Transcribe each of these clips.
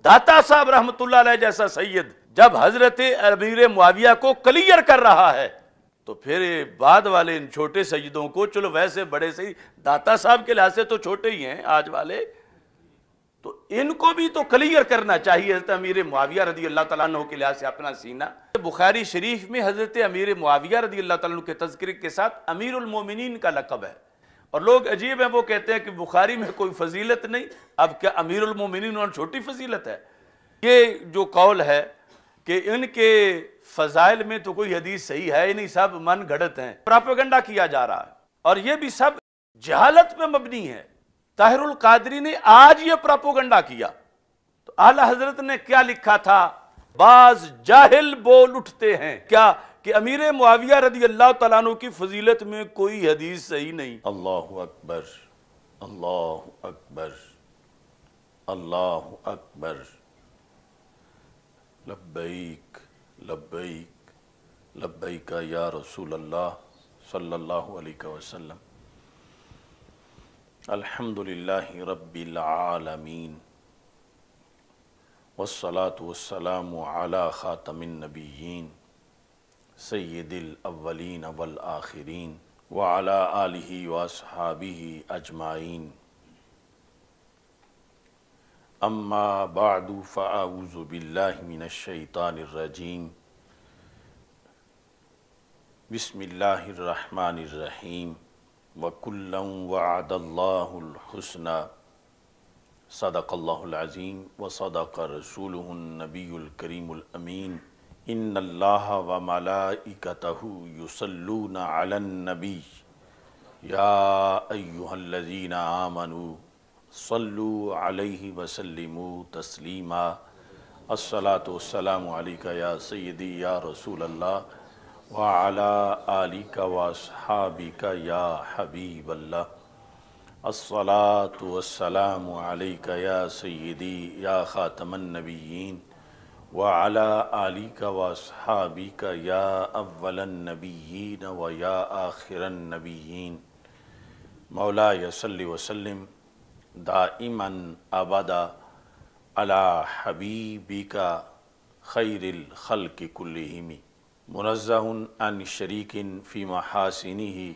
داتا صاحب رحمۃ اللہ علیہ جیسا سید جب حضرت امیر معاویہ کو کلیئر کر رہا ہے تو پھر بعد والے ان چھوٹے سیدوں کو، چلو ویسے بڑے سید داتا صاحب کے لحاظ سے تو چھوٹے ہی ہیں آج والے، تو ان کو بھی تو کلیئر کرنا چاہیے حضرت امیر معاویہ رضی اللہ تعالیٰ عنہ کے لحاظ سے اپنا سینہ۔ بخاری شریف میں حضرت امیر معاویہ رضی اللہ تعالیٰ عنہ کے تذکرے کے ساتھ امیر المومنین کا لقب ہے، اور لوگ عجیب ہیں، وہ کہتے ہیں کہ بخاری میں کوئی فضیلت نہیں، اب کیا امیر المومنین اور چھوٹی فضیلت ہے؟ یہ جو قول ہے کہ ان کے فضائل میں تو کوئی حدیث صحیح ہے نہیں، سب من گھڑت ہیں، پراپیگنڈا کیا جا رہا ہے، اور یہ بھی سب جہالت پہ مبنی ہے۔ طاہر القادری نے آج یہ پراپیگنڈا کیا، تو اعلی حضرت نے کیا لکھا تھا؟ بعض جاہل بول اٹھتے ہیں کیا کہ امیر معاویہ رضی اللہ تعالیٰ عنہ کی فضیلت میں کوئی حدیث صحیح نہیں۔ اللہ اکبر، اللہ اکبر، اللہ اکبر، لبیک لبیک لبیک یا رسول اللہ صلی اللہ علیہ وسلم۔ الحمدللہ رب العالمین والصلاة والسلام علی خاتم النبیین سید الاولین والآخرین وعلی آلہ واصحابہ اجمعین، اما بعد فاعوذ باللہ من الشیطان الرجیم، بسم اللہ الرحمن الرحیم، وَكُلًّا وَعَدَ اللَّهُ الْحُسْنَى صدق اللہ العظیم وصدق رسولہ النبی الکریم الامین، ان اللہ وملائکتہ یصلون علی النبی یا ایہا الذین آمنوا صلوا علیہ وسلموا تسلیما۔ الصلاة والسلام علیکہ یا سیدی یا رسول اللہ وعلی آلک واصحابک یا حبیب اللہ۔ الصلاة والسلام علیکہ یا سیدی یا خاتم النبیین وعلی آلک واصحابک یا اول النبیین و یا آخر النبیین۔ مولاي صلی وسلم دائما ابدا علی حبیبک خیر الخلق کلہم، منزہ عن شریک فی محاسنہ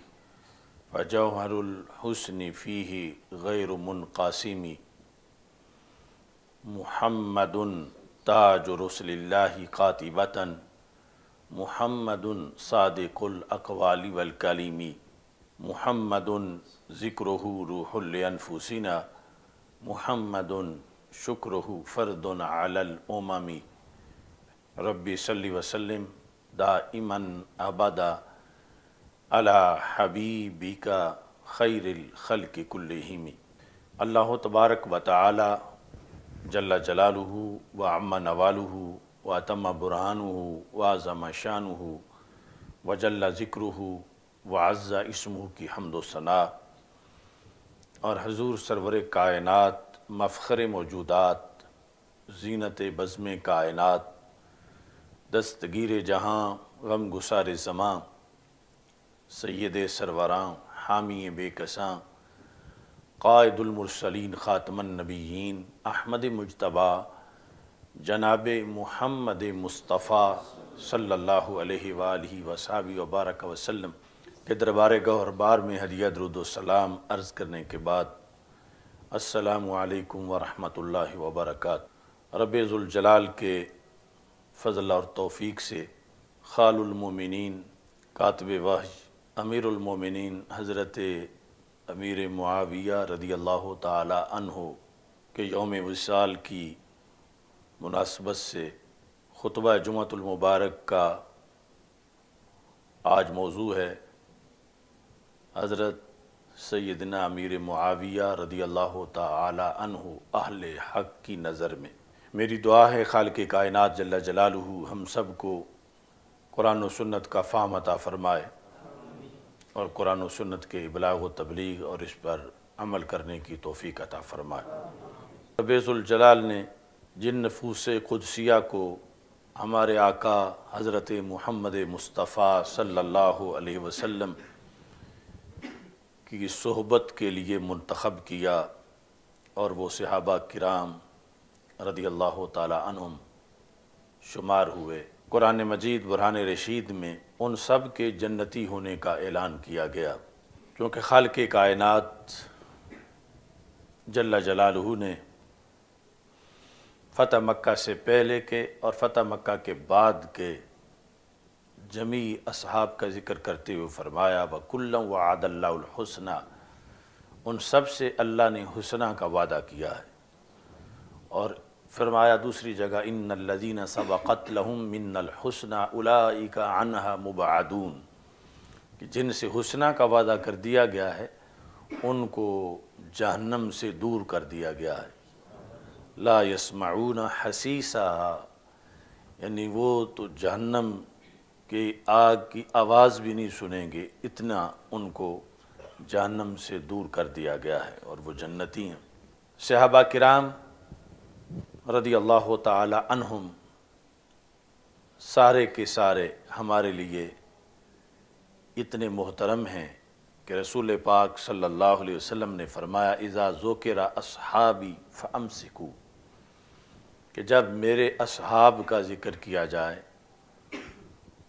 فجوہر الحسن فیہ غیر منقاسم، محمد تاج رسل اللہ قاطبۃ، محمد صادق الاقوال والکلم، محمد ذکرہ روح لانفسنا، محمد شکرہ فرد علی الامم۔ رب صلی وسلم دائما ابدا علی حبیبک خیر الخلق کلہم۔ اللہ تبارک و تعالی جل جلالہ وعم نوالہ واتم برہانہ وعظم شانہ وجل ذکرہ وعز اسمہ کی حمد و ثناء، اور حضور سرور کائنات، مفخر موجودات، زینت بزم کائنات، دستگیر جہاں، غم گسار زماں، سید سروراں، حامی بے کساں، قائد المرسلین، خاتم النبیین، احمد مجتبیٰ، جناب محمد مصطفیٰ صلی اللہ علیہ وآلہ وصحبہ وبارک وسلم کے دربار گوہر بار میں ہدیہ درود و سلام عرض کرنے کے بعد، السلام علیکم ورحمۃ اللہ وبرکاتہ۔ رب ذوالجلال کے فضل اور توفیق سے خال المومنین، کاتب وحی، امیر المومنین حضرت امیر معاویہ رضی اللہ تعالی عنہ کے یوم وصال کی مناسبت سے خطبہ جمعۃ المبارک کا آج موضوع ہے حضرت سیدنا امیر معاویہ رضی اللہ تعالی عنہ اہل حق کی نظر میں۔ میری دعا ہے خالق کائنات جل جلالہ ہم سب کو قرآن و سنت کا فہم عطا فرمائے، اور قرآن و سنت کے ابلاغ و تبلیغ اور اس پر عمل کرنے کی توفیق عطا فرمائے۔ رب ذوالجلال نے جن نفوس قدسیہ کو ہمارے آقا حضرت محمد مصطفیٰ صلی اللہ علیہ وسلم کی صحبت کے لیے منتخب کیا، اور وہ صحابہ کرام رضی اللہ تعالی عنہم شمار ہوئے۔ قرآن مجید برہان رشید میں ان سب کے جنتی ہونے کا اعلان کیا گیا، کیونکہ خالق کائنات جل جلالہ نے فتح مکہ سے پہلے کے اور فتح مکہ کے بعد کے جمیع اصحاب کا ذکر کرتے ہوئے فرمایا وَكُلًّا وَعَدَ اللَّهُ الْحُسْنَى، ان سب سے اللہ نے حسنہ کا وعدہ کیا ہے۔ اور فرمایا دوسری جگہ إِنَّ الَّذِينَ سَبَقَتْ لَهُم مِّنَّ الْحُسْنَى أُولَئِكَ عَنْهَا مُبْعَدُونَ، کہ جن سے حسنہ کا وعدہ کر دیا گیا ہے ان کو جہنم سے دور کر دیا گیا ہے۔ لا يسمعون حسیسها، یعنی وہ تو جہنم کی آگ کی آواز بھی نہیں سنیں گے، اتنا ان کو جہنم سے دور کر دیا گیا ہے، اور وہ جنتی ہیں۔ صحابہ کرام رضی اللہ تعالی عنہم سارے کے سارے ہمارے لیے اتنے محترم ہیں کہ رسول پاک صلی اللہ علیہ وسلم نے فرمایا اذا ذکر اصحابی فامسکوا، کہ جب میرے اصحاب کا ذکر کیا جائے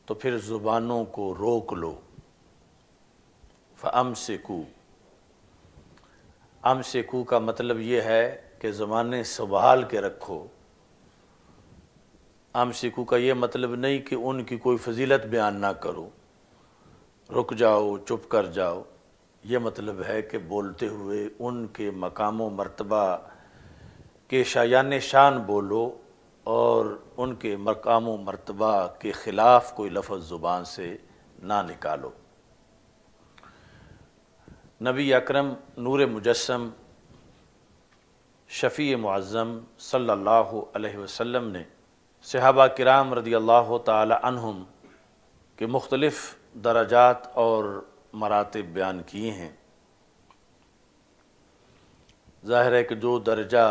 تو پھر زبانوں کو روک لو۔ فامسکوا، امسکوا کا مطلب یہ ہے کہ زبانیں سنبھال کے رکھو۔ امسکوا کا یہ مطلب نہیں کہ ان کی کوئی فضیلت بیان نہ کرو، رک جاؤ، چپ کر جاؤ۔ یہ مطلب ہے کہ بولتے ہوئے ان کے مقام و مرتبہ کے شایان شان بولو، اور ان کے مقام و مرتبہ کے خلاف کوئی لفظ زبان سے نہ نکالو۔ نبی اکرم نور مجسم شفیع معظم صلی اللہ علیہ وسلم نے صحابہ کرام رضی اللہ تعالی عنہم کے مختلف درجات اور مراتب بیان کیے ہیں۔ ظاہر ہے کہ جو درجہ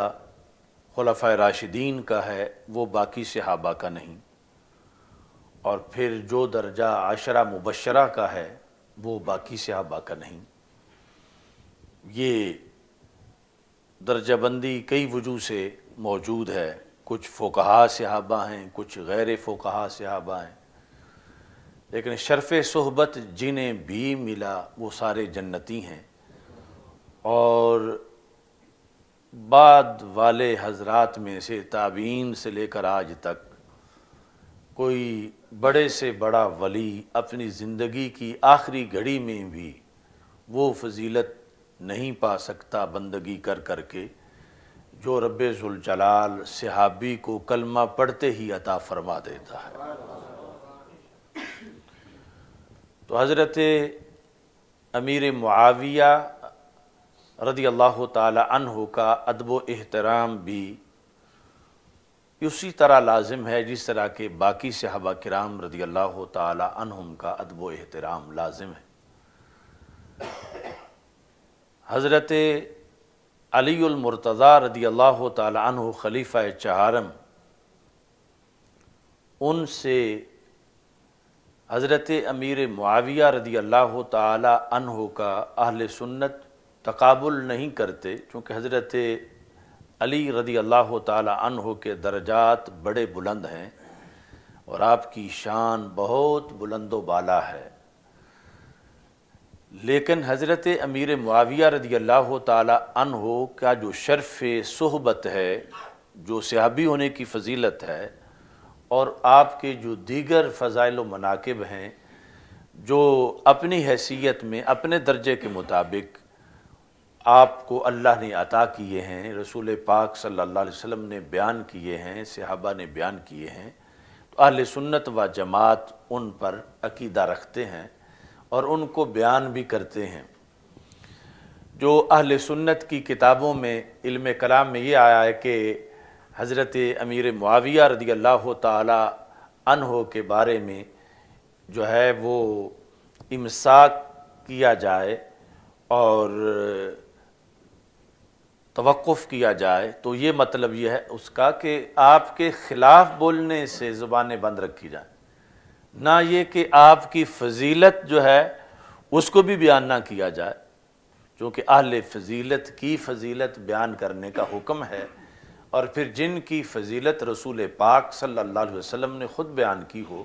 خلفائے راشدین کا ہے وہ باقی صحابہ کا نہیں، اور پھر جو درجہ عشرہ مبشرہ کا ہے وہ باقی صحابہ کا نہیں۔ یہ درجہ بندی کئی وجوہ سے موجود ہے، کچھ فقہاء صحابہ ہیں، کچھ غیر فقہاء صحابہ ہیں، لیکن شرف صحبت جنہیں بھی ملا وہ سارے جنتی ہیں۔ اور بعد والے حضرات میں سے تابعین سے لے کر آج تک کوئی بڑے سے بڑا ولی اپنی زندگی کی آخری گھڑی میں بھی وہ فضیلت نہیں پا سکتا بندگی کر کر کے جو رب ذوالجلال صحابی کو کلمہ پڑھتے ہی عطا فرما دیتا ہے۔ تو حضرت امیر معاویہ رضی اللہ تعالی عنہ کا ادب و احترام بھی اسی طرح لازم ہے جس طرح کہ باقی صحابہ کرام رضی اللہ تعالی عنہم کا ادب و احترام لازم ہے۔ حضرت علی المرتضیٰ رضی اللہ تعالی عنہ خلیفہ چہارم، ان سے حضرت امیر معاویہ رضی اللہ تعالی عنہ کا اہل سنت تقابل نہیں کرتے، چونکہ حضرت علی رضی اللہ تعالی عنہ کے درجات بڑے بلند ہیں اور آپ کی شان بہت بلند و بالا ہے، لیکن حضرت امیر معاویہ رضی اللہ تعالی عنہ کا جو شرف صحبت ہے، جو صحابی ہونے کی فضیلت ہے، اور آپ کے جو دیگر فضائل و مناقب ہیں جو اپنی حیثیت میں اپنے درجے کے مطابق آپ کو اللہ نے عطا کیے ہیں، رسول پاک صلی اللہ علیہ وسلم نے بیان کیے ہیں، صحابہ نے بیان کیے ہیں، تو اہل سنت و جماعت ان پر عقیدہ رکھتے ہیں اور ان کو بیان بھی کرتے ہیں۔ جو اہل سنت کی کتابوں میں علم کلام میں یہ آیا ہے کہ حضرت امیر معاویہ رضی اللہ تعالی عنہ کے بارے میں جو ہے وہ امساک کیا جائے اور توقف کیا جائے، تو یہ مطلب یہ ہے اس کا کہ آپ کے خلاف بولنے سے زبانیں بند رکھی جائیں، نہ یہ کہ آپ کی فضیلت جو ہے اس کو بھی بیان نہ کیا جائے، چونکہ اہل فضیلت کی فضیلت بیان کرنے کا حکم ہے، اور پھر جن کی فضیلت رسول پاک صلی اللہ علیہ وسلم نے خود بیان کی ہو،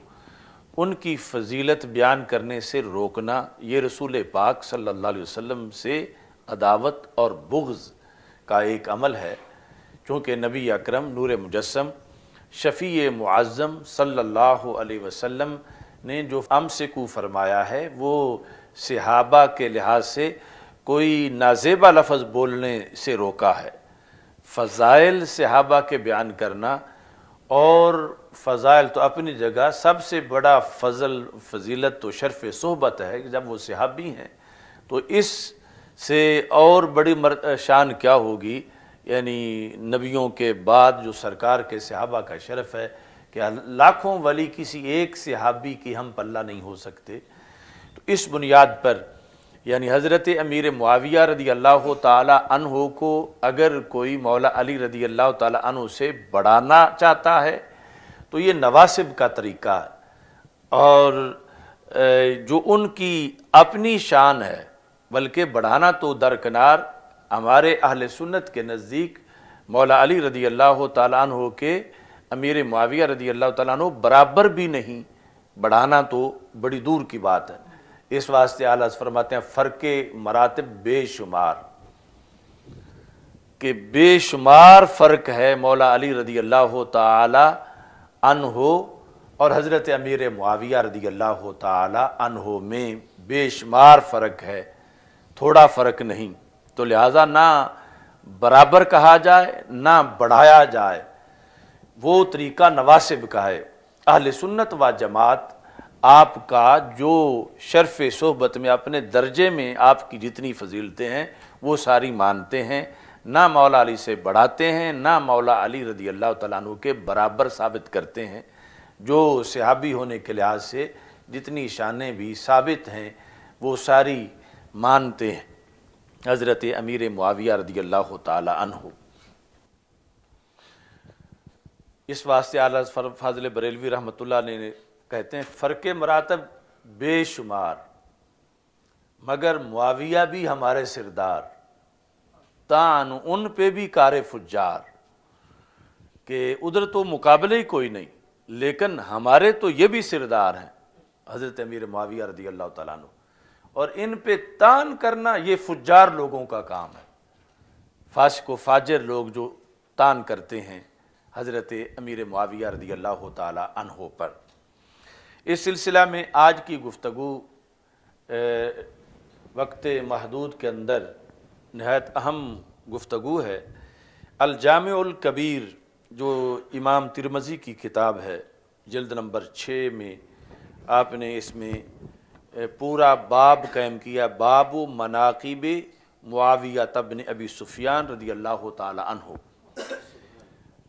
ان کی فضیلت بیان کرنے سے روکنا، یہ رسول پاک صلی اللہ علیہ وسلم سے عداوت اور بغض کا ایک عمل ہے۔ چونکہ نبی اکرم نور مجسم شفیع معظم صلی اللہ علیہ وسلم نے جو امسکو فرمایا ہے، وہ صحابہ کے لحاظ سے کوئی نازیبا لفظ بولنے سے روکا ہے۔ فضائل صحابہ کے بیان کرنا، اور فضائل تو اپنی جگہ سب سے بڑا فضیلت تو شرف صحبت ہے کہ جب وہ صحابی ہیں، تو اس سے اور بڑی شان کیا ہوگی، یعنی نبیوں کے بعد جو سرکار کے صحابہ کا شرف ہے کہ لاکھوں ولی کسی ایک صحابی کی ہم پلہ نہیں ہو سکتے۔ تو اس بنیاد پر یعنی حضرت امیر معاویہ رضی اللہ تعالی عنہ کو اگر کوئی مولا علی رضی اللہ تعالی عنہ سے بڑھانا چاہتا ہے تو یہ نواسب کا طریقہ ہے، اور جو ان کی اپنی شان ہے، بلکہ بڑھانا تو درکنار، ہمارے اہل سنت کے نزدیک مولا علی رضی اللہ تعالیٰ عنہ کے امیر معاویہ رضی اللہ تعالیٰ عنہ برابر بھی نہیں، بڑھانا تو بڑی دور کی بات ہے۔ اس واسطے اعلیٰ فرماتے ہیں فرق مراتب بے شمار، کہ بے شمار فرق ہے مولا علی رضی اللہ تعالی عنہ اور حضرت امیر معاویہ رضی اللہ تعالی عنہ میں بے شمار فرق ہے، تھوڑا فرق نہیں۔ تو لہٰذا نہ برابر کہا جائے نہ بڑھایا جائے، وہ طریقہ نواسب کا ہے۔ اہل سنت و جماعت آپ کا جو شرف صحبت میں اپنے درجے میں آپ کی جتنی فضیلتیں ہیں وہ ساری مانتے ہیں، نہ مولا علی سے بڑھاتے ہیں نہ مولا علی رضی اللہ تعالیٰ عنہ کے برابر ثابت کرتے ہیں۔ جو صحابی ہونے کے لحاظ سے جتنی شانیں بھی ثابت ہیں وہ ساری مانتے ہیں حضرت امیر معاویہ رضی اللہ تعالی عنہ۔ اس واسطے اعلیٰ فاضل بریلوی رحمۃ اللہ نے کہتے ہیں فرق مراتب بے شمار، مگر معاویہ بھی ہمارے سردار، تان ان پہ بھی کار فجار، کہ ادھر تو مقابلے ہی کوئی نہیں، لیکن ہمارے تو یہ بھی سردار ہیں حضرت امیر معاویہ رضی اللہ تعالیٰ عنہ، اور ان پہ تان کرنا یہ فجار لوگوں کا کام ہے، فاسق و فاجر لوگ جو تان کرتے ہیں حضرت امیر معاویہ رضی اللہ تعالی عنہ پر۔ اس سلسلہ میں آج کی گفتگو وقت محدود کے اندر نہایت اہم گفتگو ہے۔ الجامع الکبیر جو امام ترمذی کی کتاب ہے، جلد نمبر 6 میں آپ نے اس میں پورا باب قائم کیا، باب مناقب معاویہ بن ابی سفیان رضی اللہ تعالی عنہ۔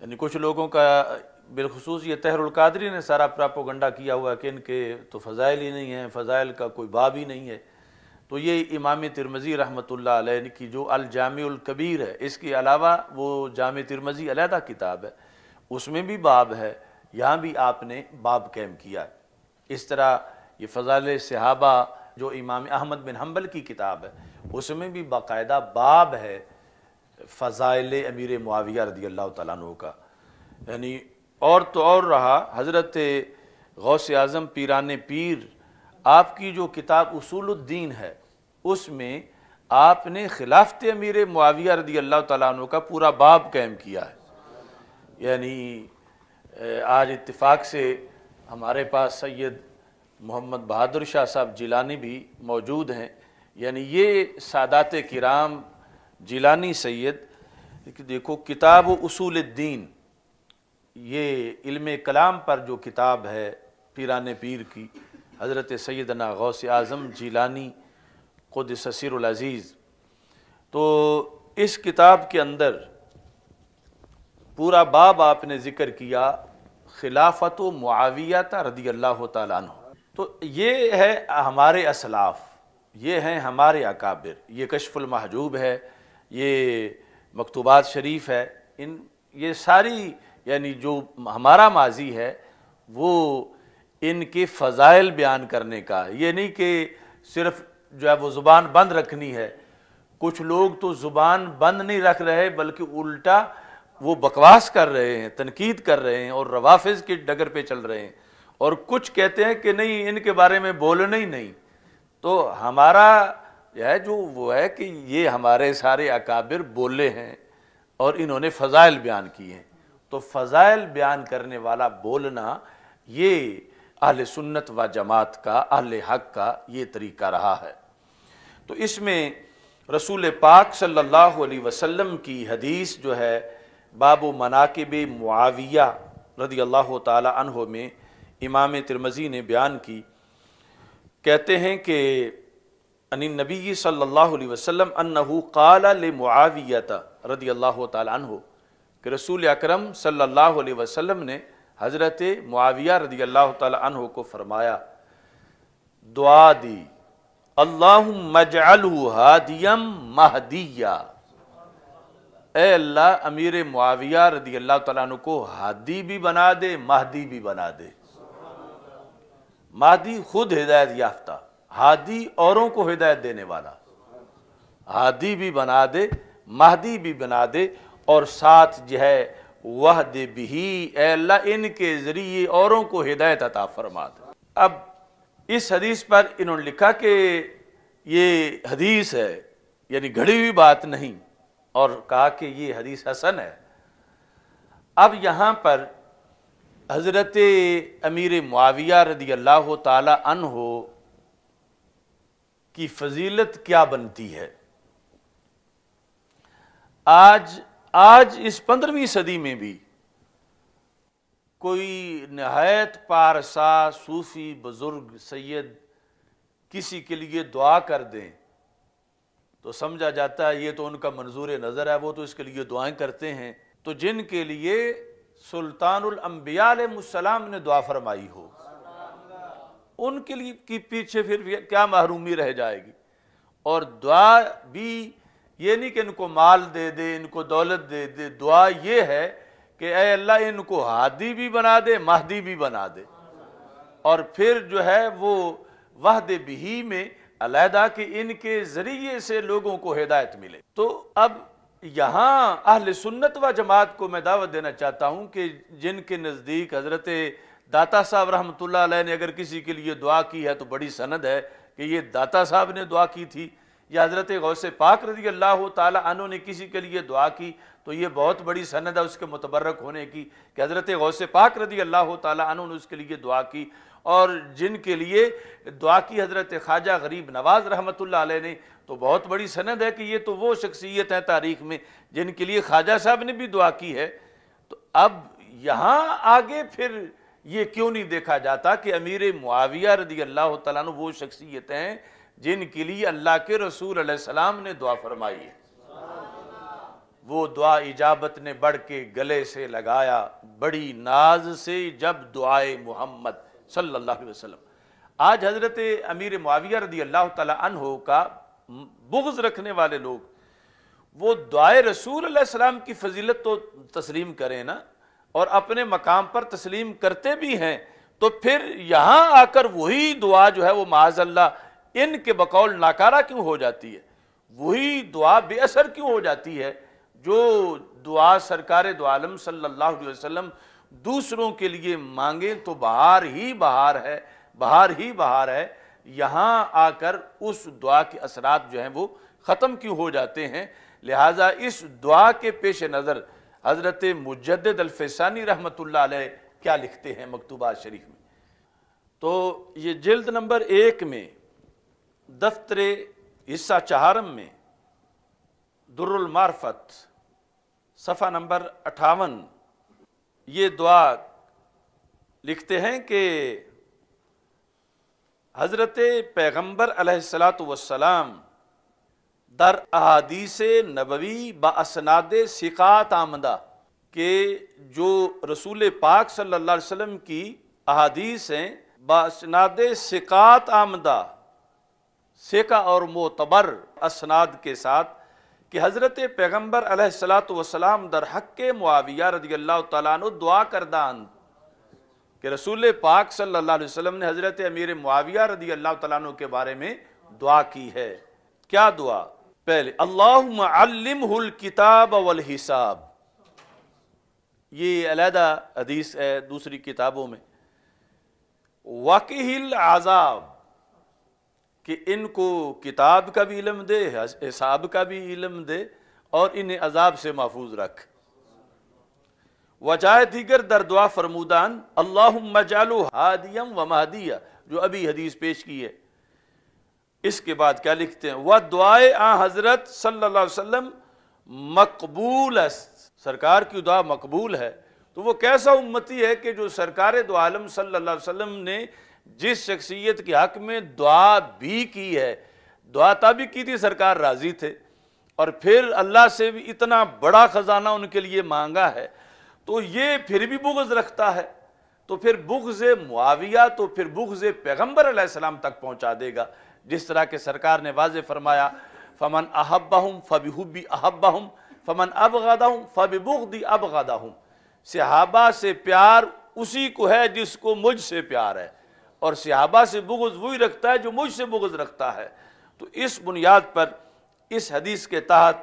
یعنی کچھ لوگوں کا بالخصوص یہ طاہر القادری نے سارا پراپوگنڈا کیا ہوا کہ ان کے تو فضائل ہی نہیں ہیں، فضائل کا کوئی باب ہی نہیں ہے۔ تو یہ امام ترمذی رحمۃ اللہ علیہ کی جو الجامع الکبیر ہے، اس کے علاوہ وہ جامع ترمذی علیحدہ کتاب ہے، اس میں بھی باب ہے، یہاں بھی آپ نے باب قائم کیا ہے۔ اس طرح یہ فضائل صحابہ جو امام احمد بن حنبل کی کتاب ہے، اس میں بھی باقاعدہ باب ہے فضائل امیر معاویہ رضی اللہ تعالیٰ عنہ کا۔ یعنی اور تو اور رہا، حضرت غوث اعظم پیران پیر آپ کی جو کتاب اصول الدین ہے، اس میں آپ نے خلافت امیر معاویہ رضی اللہ تعالیٰ عنہ کا پورا باب قائم کیا ہے۔ یعنی آج اتفاق سے ہمارے پاس سید محمد بہادر شاہ صاحب جیلانی بھی موجود ہیں، یعنی یہ سادات کرام جیلانی سید، دیکھو کتاب اصول الدین، یہ علم کلام پر جو کتاب ہے پیران پیر کی، حضرت سیدنا غوث اعظم جیلانی قدس سر العزیز، تو اس کتاب کے اندر پورا باب آپ نے ذکر کیا خلافت و معاویہ رضی اللہ تعالیٰ عنہ۔ تو یہ ہے ہمارے اسلاف، یہ ہیں ہمارے اکابر، یہ کشف المحجوب ہے، یہ مکتوبات شریف ہے، یہ ساری یعنی جو ہمارا ماضی ہے وہ ان کے فضائل بیان کرنے کا، یہ نہیں کہ صرف جو ہے وہ زبان بند رکھنی ہے۔ کچھ لوگ تو زبان بند نہیں رکھ رہے بلکہ الٹا وہ بکواس کر رہے ہیں، تنقید کر رہے ہیں اور روافض کی ڈگر پہ چل رہے ہیں، اور کچھ کہتے ہیں کہ نہیں ان کے بارے میں بولنا ہی نہیں. تو ہمارا ہے جو وہ ہے کہ یہ ہمارے سارے اکابر بولے ہیں اور انہوں نے فضائل بیان کیے ہیں. تو فضائل بیان کرنے والا بولنا یہ اہل سنت و جماعت کا، اہل حق کا یہ طریقہ رہا ہے. تو اس میں رسول پاک صلی اللہ علیہ وسلم کی حدیث جو ہے باب مناقب معاویہ رضی اللہ تعالی عنہ میں امام ترمذی نے بیان کی. کہتے ہیں کہ ان النبی صلی اللہ علیہ وسلم انہ قال لمعاویہ رضی اللہ تعالی عنہ کہ رسول اکرم صلی اللہ علیہ وسلم نے حضرت معاویہ رضی اللہ تعالی عنہ کو فرمایا، دعا دی، اللہم اجعلہ ہادیا مہدیا، اے اللہ امیر معاویہ رضی اللہ تعالیٰ عنہ کو ہادی بھی بنا دے، مہدی بھی بنا دے. مہدی خود ہدایت یافتہ، ہادی اوروں کو ہدایت دینے والا، ہادی بھی بنا دے، مہدی بھی بنا دے، اور ساتھ جو ہے وحد بھی، اے اللہ ان کے ذریعے اوروں کو ہدایت عطا فرما دے. اب اس حدیث پر انہوں نے لکھا کہ یہ حدیث ہے، یعنی گھڑی ہوئی بات نہیں، اور کہا کہ یہ حدیث حسن ہے. اب یہاں پر حضرت امیر معاویہ رضی اللہ تعالی عنہ کی فضیلت کیا بنتی ہے؟ آج اس 15ویں صدی میں بھی کوئی نہایت پارسا صوفی بزرگ سید کسی کے لیے دعا کر دیں تو سمجھا جاتا ہے یہ تو ان کا منظور نظر ہے، وہ تو اس کے لیے دعائیں کرتے ہیں. تو جن کے لیے سلطان الانبیاء علیہ السلام نے دعا فرمائی ہو، ان کے لیے کی پیچھے پھر کیا محرومی رہ جائے گی؟ اور دعا بھی یہ نہیں کہ ان کو مال دے دے، ان کو دولت دے دے، دعا یہ ہے کہ اے اللہ ان کو ہادی بھی بنا دے، مہدی بھی بنا دے. اور پھر جو ہے وہ وحد بھی میں علیحدہ کہ ان کے ذریعے سے لوگوں کو ہدایت ملے. تو اب یہاں اہل سنت و جماعت کو میں دعوت دینا چاہتا ہوں کہ جن کے نزدیک حضرت داتا صاحب رحمۃ اللہ علیہ نے اگر کسی کے لیے دعا کی ہے تو بڑی سند ہے کہ یہ داتا صاحب نے دعا کی تھی، یا حضرت غوث پاک رضی اللہ تعالی عنہ نے کسی کے لیے دعا کی تو یہ بہت بڑی سند ہے اس کے متبرک ہونے کی کہ حضرت غوث پاک رضی اللہ تعالی عنہ نے اس کے لیے دعا کی. اور جن کے لیے دعا کی حضرت خواجہ غریب نواز رحمۃ اللہ علیہ نے تو بہت بڑی سند ہے کہ یہ تو وہ شخصیت ہے تاریخ میں جن کے لیے خواجہ صاحب نے بھی دعا کی ہے. تو اب یہاں آگے پھر یہ کیوں نہیں دیکھا جاتا کہ امیر معاویہ رضی اللہ تعالیٰ عنہ وہ شخصیت ہیں جن کے لیے اللہ کے رسول علیہ السلام نے دعا فرمائی ہے؟ وہ دعا اجابت نے بڑھ کے گلے سے لگایا بڑی ناز سے جب دعائے محمد صلی اللہ علیہ وسلم. آج حضرت امیر معاویہ رضی اللہ تعالیٰ عنہ کا بغض رکھنے والے لوگ وہ دعائے رسول علیہ السلام کی فضیلت تو تسلیم کریں نا، اور اپنے مقام پر تسلیم کرتے بھی ہیں، تو پھر یہاں آ کر وہی دعا جو ہے وہ معاذ اللہ ان کے بقول ناکارہ کیوں ہو جاتی ہے؟ وہی دعا بے اثر کیوں ہو جاتی ہے جو دعا سرکار دو عالم صلی اللہ علیہ وسلم دوسروں کے لیے مانگیں تو بہار ہی بہار ہے، بہار ہی بہار ہے. یہاں آ کر اس دعا کے اثرات جو ہیں وہ ختم کیوں ہو جاتے ہیں؟ لہٰذا اس دعا کے پیش نظر حضرت مجدد الفسانی رحمۃ اللہ علیہ کیا لکھتے ہیں مکتوبات شریف میں؟ تو یہ جلد نمبر 1 میں دفتر حصہ 4 میں در المعرفت صفحہ نمبر 58 یہ دعا لکھتے ہیں کہ حضرت پیغمبر علیہ السلام در احادیث نبوی با اسناد ثقات آمدہ، کہ جو رسول پاک صلی اللہ علیہ وسلم کی احادیث ہیں با اسناد ثقات آمدہ، ثقہ اور معتبر اسناد کے ساتھ، کہ حضرت پیغمبر علیہ السلام در حق معاویہ رضی اللہ تعالیٰ عنہ دعا کردند، کہ رسول پاک صلی اللہ علیہ وسلم نے حضرت امیر معاویہ رضی اللہ تعالیٰ عنہ کے بارے میں دعا کی ہے. کیا دعا؟ پہلے اللہم علمہ الکتاب والحساب، یہ علیحدہ حدیث ہے دوسری کتابوں میں، وَقِهِ الْعَذَابِ، کہ ان کو کتاب کا بھی علم دے، حساب کا بھی علم دے، اور انہیں عذاب سے محفوظ رکھ۔ وجائے دیگر در دعا فرمودان اللہم اجعلہ ہادیم و مہدیہ، جو ابھی حدیث پیش کی ہے۔ اس کے بعد کیا لکھتے ہیں؟ وہ دعائے حضرت صلی اللہ علیہ وسلم مقبول است، سرکار کی دعا مقبول ہے۔ تو وہ کیسا امتی ہے کہ جو سرکار دو عالم صلی اللہ علیہ وسلم نے جس شخصیت کے حق میں دعا بھی کی ہے، دعا تب کی تھی، سرکار راضی تھے، اور پھر اللہ سے بھی اتنا بڑا خزانہ ان کے لیے مانگا ہے، تو یہ پھر بھی بغض رکھتا ہے، تو پھر بغض معاویہ تو پھر بغض پیغمبر علیہ السلام تک پہنچا دے گا، جس طرح کہ سرکار نے واضح فرمایا فمن احبہم فبحبی احبہم فمن ابغضہم فببغضی ابغضہم، صحابہ سے پیار اسی کو ہے جس کو مجھ سے پیار ہے، اور صحابہ سے بغض وہی رکھتا ہے جو مجھ سے بغض رکھتا ہے۔ تو اس بنیاد پر اس حدیث کے تحت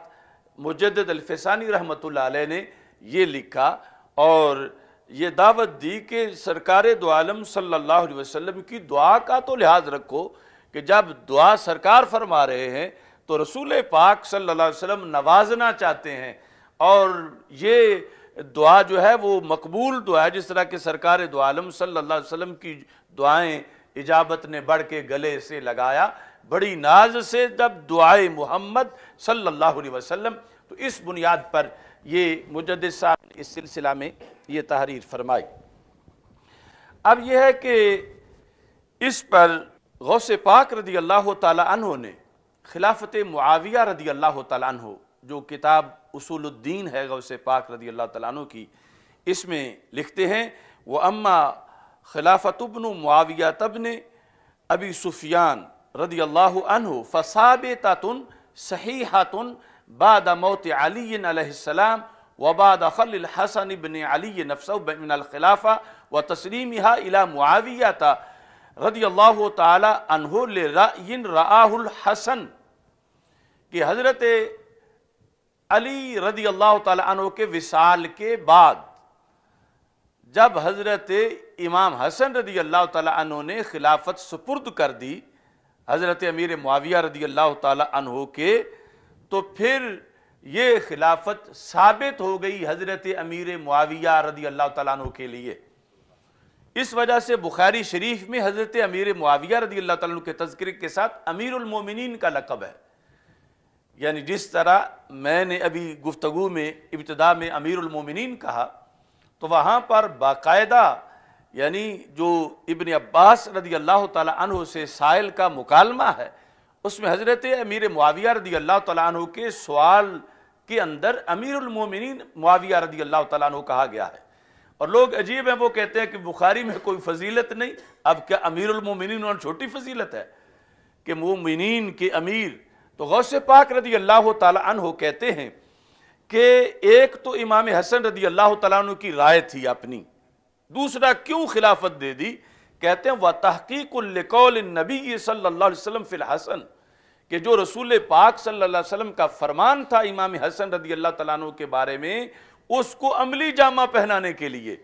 مجدد الفسانی رحمۃ اللہ علیہ نے یہ لکھا اور یہ دعوت دی کہ سرکار دو عالم صلی اللہ علیہ وسلم کی دعا کا تو لحاظ رکھو کہ جب دعا سرکار فرما رہے ہیں تو رسول پاک صلی اللہ علیہ وسلم نوازنا چاہتے ہیں، اور یہ دعا جو ہے وہ مقبول دعا ہے، جس طرح کہ سرکار دو عالم صلی اللہ علیہ وسلم کی دعائیں اجابت نے بڑھ کے گلے سے لگایا بڑی ناز سے، جب دعائے محمد صلی اللہ علیہ وسلم۔ تو اس بنیاد پر یہ مجدد صاحب نے اس سلسلہ میں یہ تحریر فرمائی۔ اب یہ ہے کہ اس پر غوث پاک رضی اللہ تعالی عنہ نے خلافت معاویہ رضی اللہ تعالی عنہ، جو کتاب اصول الدین ہے غوث پاک رضی اللہ تعالیٰ عنہ کی، اس میں لکھتے ہیں وَأَمَّا خلافت ابن معاویہ ابن ابی سفیان رضی اللہ عنہ فثابتۃ صحیحۃ بعد موت علی علیہ السلام وبعد خل الحسن بن علی نفسہ من الخلافہ وتسلیمها الى معاویہ رضی اللہ تعالی عنہ لرأی رآہ الحسن، کہ حضرت علی رضی اللہ تعالی عنہ کے وصال کے بعد جب حضرت امام حسن رضی اللہ تعالی عنہ نے خلافت سپرد کر دی حضرت امیر معاویہ رضی اللہ تعالی عنہ کے، تو پھر یہ خلافت ثابت ہو گئی حضرت امیر معاویہ رضی اللہ تعالیٰ عنہ کے لیے۔ اس وجہ سے بخاری شریف میں حضرت امیر معاویہ رضی اللہ تعالیٰ عنہ کے تذکرے کے ساتھ امیر المومنین کا لقب ہے، یعنی جس طرح میں نے ابھی گفتگو میں ابتدا میں امیر المومنین کہا، تو وہاں پر باقاعدہ یعنی جو ابن عباس رضی اللہ تعالیٰ عنہ سے سائل کا مکالمہ ہے، اس میں حضرت امیر معاویہ رضی اللہ تعالیٰ عنہ کے سوال کے اندر امیر المومنین معاویہ رضی اللہ تعالیٰ عنہ کہا گیا ہے۔ اور لوگ عجیب ہیں، وہ کہتے ہیں کہ بخاری میں کوئی فضیلت نہیں، اب کیا امیر المومنین اور چھوٹی فضیلت ہے کہ مومنین کے امیر؟ تو غوث پاک رضی اللہ تعالیٰ عنہ کہتے ہیں کہ ایک تو امام حسن رضی اللہ تعالیٰ عنہ کی رائے تھی اپنی، دوسرا کیوں خلافت دے دی؟ کہتے ہیں وَتَحْقِيقٌ لِقَوْلِ النَّبِيِّ صلی اللہ علیہ وسلم فی الحسن، کہ جو رسول پاک صلی اللہ علیہ وسلم کا فرمان تھا امام حسن رضی اللہ تعالیٰ عنہ کے بارے میں، اس کو عملی جامہ پہنانے کے لیے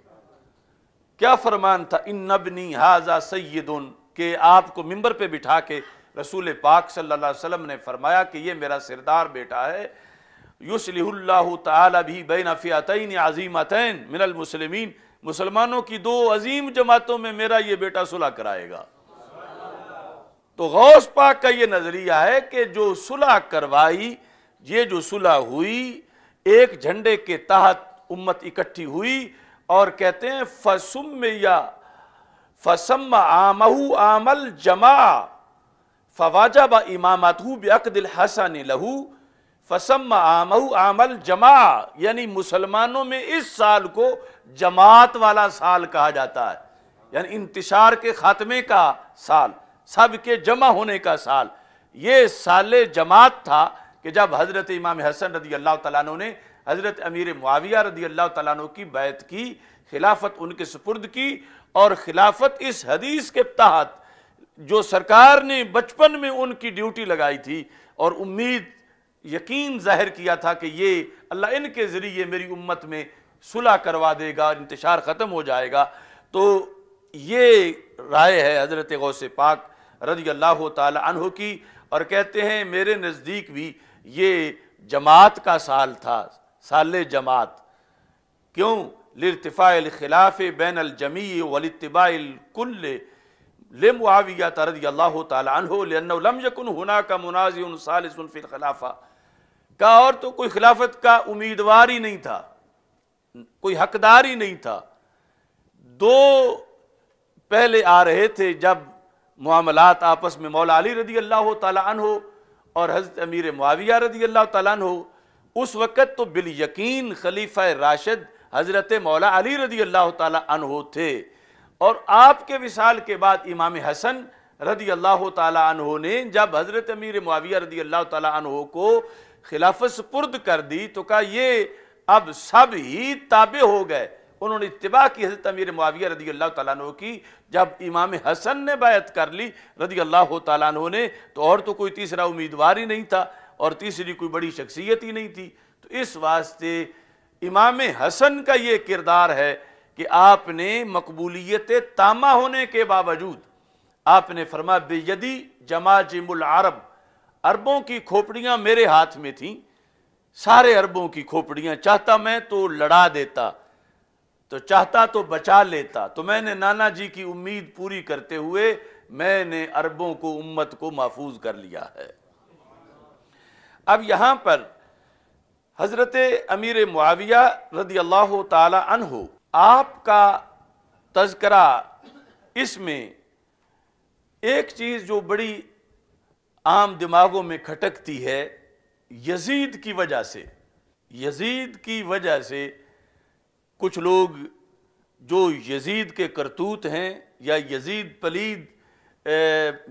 کیا فرمان تھا؟ اِنَّ ابْنِي هَذَا سَيِّدٌ، کہ آپ کو ممبر پہ بٹھا کے رسول پاک صلی اللہ علیہ وسلم نے فرمایا کہ یہ میرا سردار بیٹا ہے، یُصْلِحُ اللَّهُ تَعَالَى بِهِ بَيْنَ فِئَتَيْنِ عَظِیمَتَيْن مِنَ الْمُسْلِمِین، مسلمانوں کی دو عظیم جماعتوں میں میرا یہ بیٹا صلح کرائے گا۔ تو غوث پاک کا یہ نظریہ ہے کہ جو صلح کروائی، یہ جو صلح ہوئی، ایک جھنڈے کے تحت امت اکٹھی ہوئی، اور کہتے ہیں فَسُمِّيَ فَسَمَّ عَامَهُ عَامَ الْجَمَاعَ فَوَاجَبَ إِمَامَتُهُ بِعَقْدِ الْحَسَنِ لَهُ فَسَمَّ عَامَهُ عَامَ الْجَمَاعَ، یعنی مسلمانوں میں اس سال کو جماعت والا سال کہا جاتا ہے، یعنی انتشار کے خاتمے کا سال، سب کے جمع ہونے کا سال۔ یہ سال جماعت تھا کہ جب حضرت امام حسن رضی اللہ تعالیٰ عنہ نے حضرت امیر معاویہ رضی اللہ تعالیٰ عنہ کی بیعت کی، خلافت ان کے سپرد کی، اور خلافت اس حدیث کے تحت جو سرکار نے بچپن میں ان کی ڈیوٹی لگائی تھی اور امید یقین ظاہر کیا تھا کہ یہ اللہ ان کے ذریعے میری امت میں صلح کروا دے گا، انتشار ختم ہو جائے گا۔ تو یہ رائے ہے حضرت غوث پاک رضی اللہ تعالی عنہ کی، اور کہتے ہیں میرے نزدیک بھی یہ جماعت کا سال تھا، سال جماعت۔ کیوں؟ لارتفاع الخلاف بین الجمیع والاتباع الکل لمعاویہ رضی اللہ تعالی عنہ لأنه لم يكن هناك منازع ثالث في الخلافہ، کا اور تو کوئی خلافت کا امیدوار ہی نہیں تھا، کوئی حقدار ہی نہیں تھا۔ دو پہلے آ رہے تھے جب معاملات آپس میں، مولا علی رضی اللہ تعالی عنہ اور حضرت امیر معاویہ رضی اللہ تعالی عنہ۔ اس وقت تو بالیقین خلیفہ راشد حضرت مولا علی رضی اللہ تعالی عنہ تھے، اور آپ کے وصال کے بعد امام حسن رضی اللہ تعالی عنہ نے جب حضرت امیر معاویہ رضی اللہ تعالی عنہ کو خلافت سپرد کر دی تو کہا یہ اب سب ہی تابع ہو گئے۔ انہوں نے اتباع کی حضرت امیر معاویہ رضی اللہ تعالیٰ عنہ کی۔ جب امام حسن نے بیعت کر لی رضی اللہ تعالیٰ عنہ نے، تو اور تو کوئی تیسرا امیدوار ہی نہیں تھا، اور تیسری کوئی بڑی شخصیت ہی نہیں تھی۔ تو اس واسطے امام حسن کا یہ کردار ہے کہ آپ نے مقبولیت تامہ ہونے کے باوجود آپ نے فرمایا بیدی جماجم العرب، عربوں کی کھوپڑیاں میرے ہاتھ میں تھیں، سارے عربوں کی کھوپڑیاں، چاہتا میں تو لڑا دیتا، تو چاہتا تو بچا لیتا، تو میں نے نانا جی کی امید پوری کرتے ہوئے میں نے عربوں کو، امت کو محفوظ کر لیا ہے۔ اب یہاں پر حضرت امیر معاویہ رضی اللہ تعالی عنہ، آپ کا تذکرہ، اس میں ایک چیز جو بڑی عام دماغوں میں کھٹکتی ہے، یزید کی وجہ سے، یزید کی وجہ سے کچھ لوگ جو یزید کے کرتوت ہیں، یا یزید پلید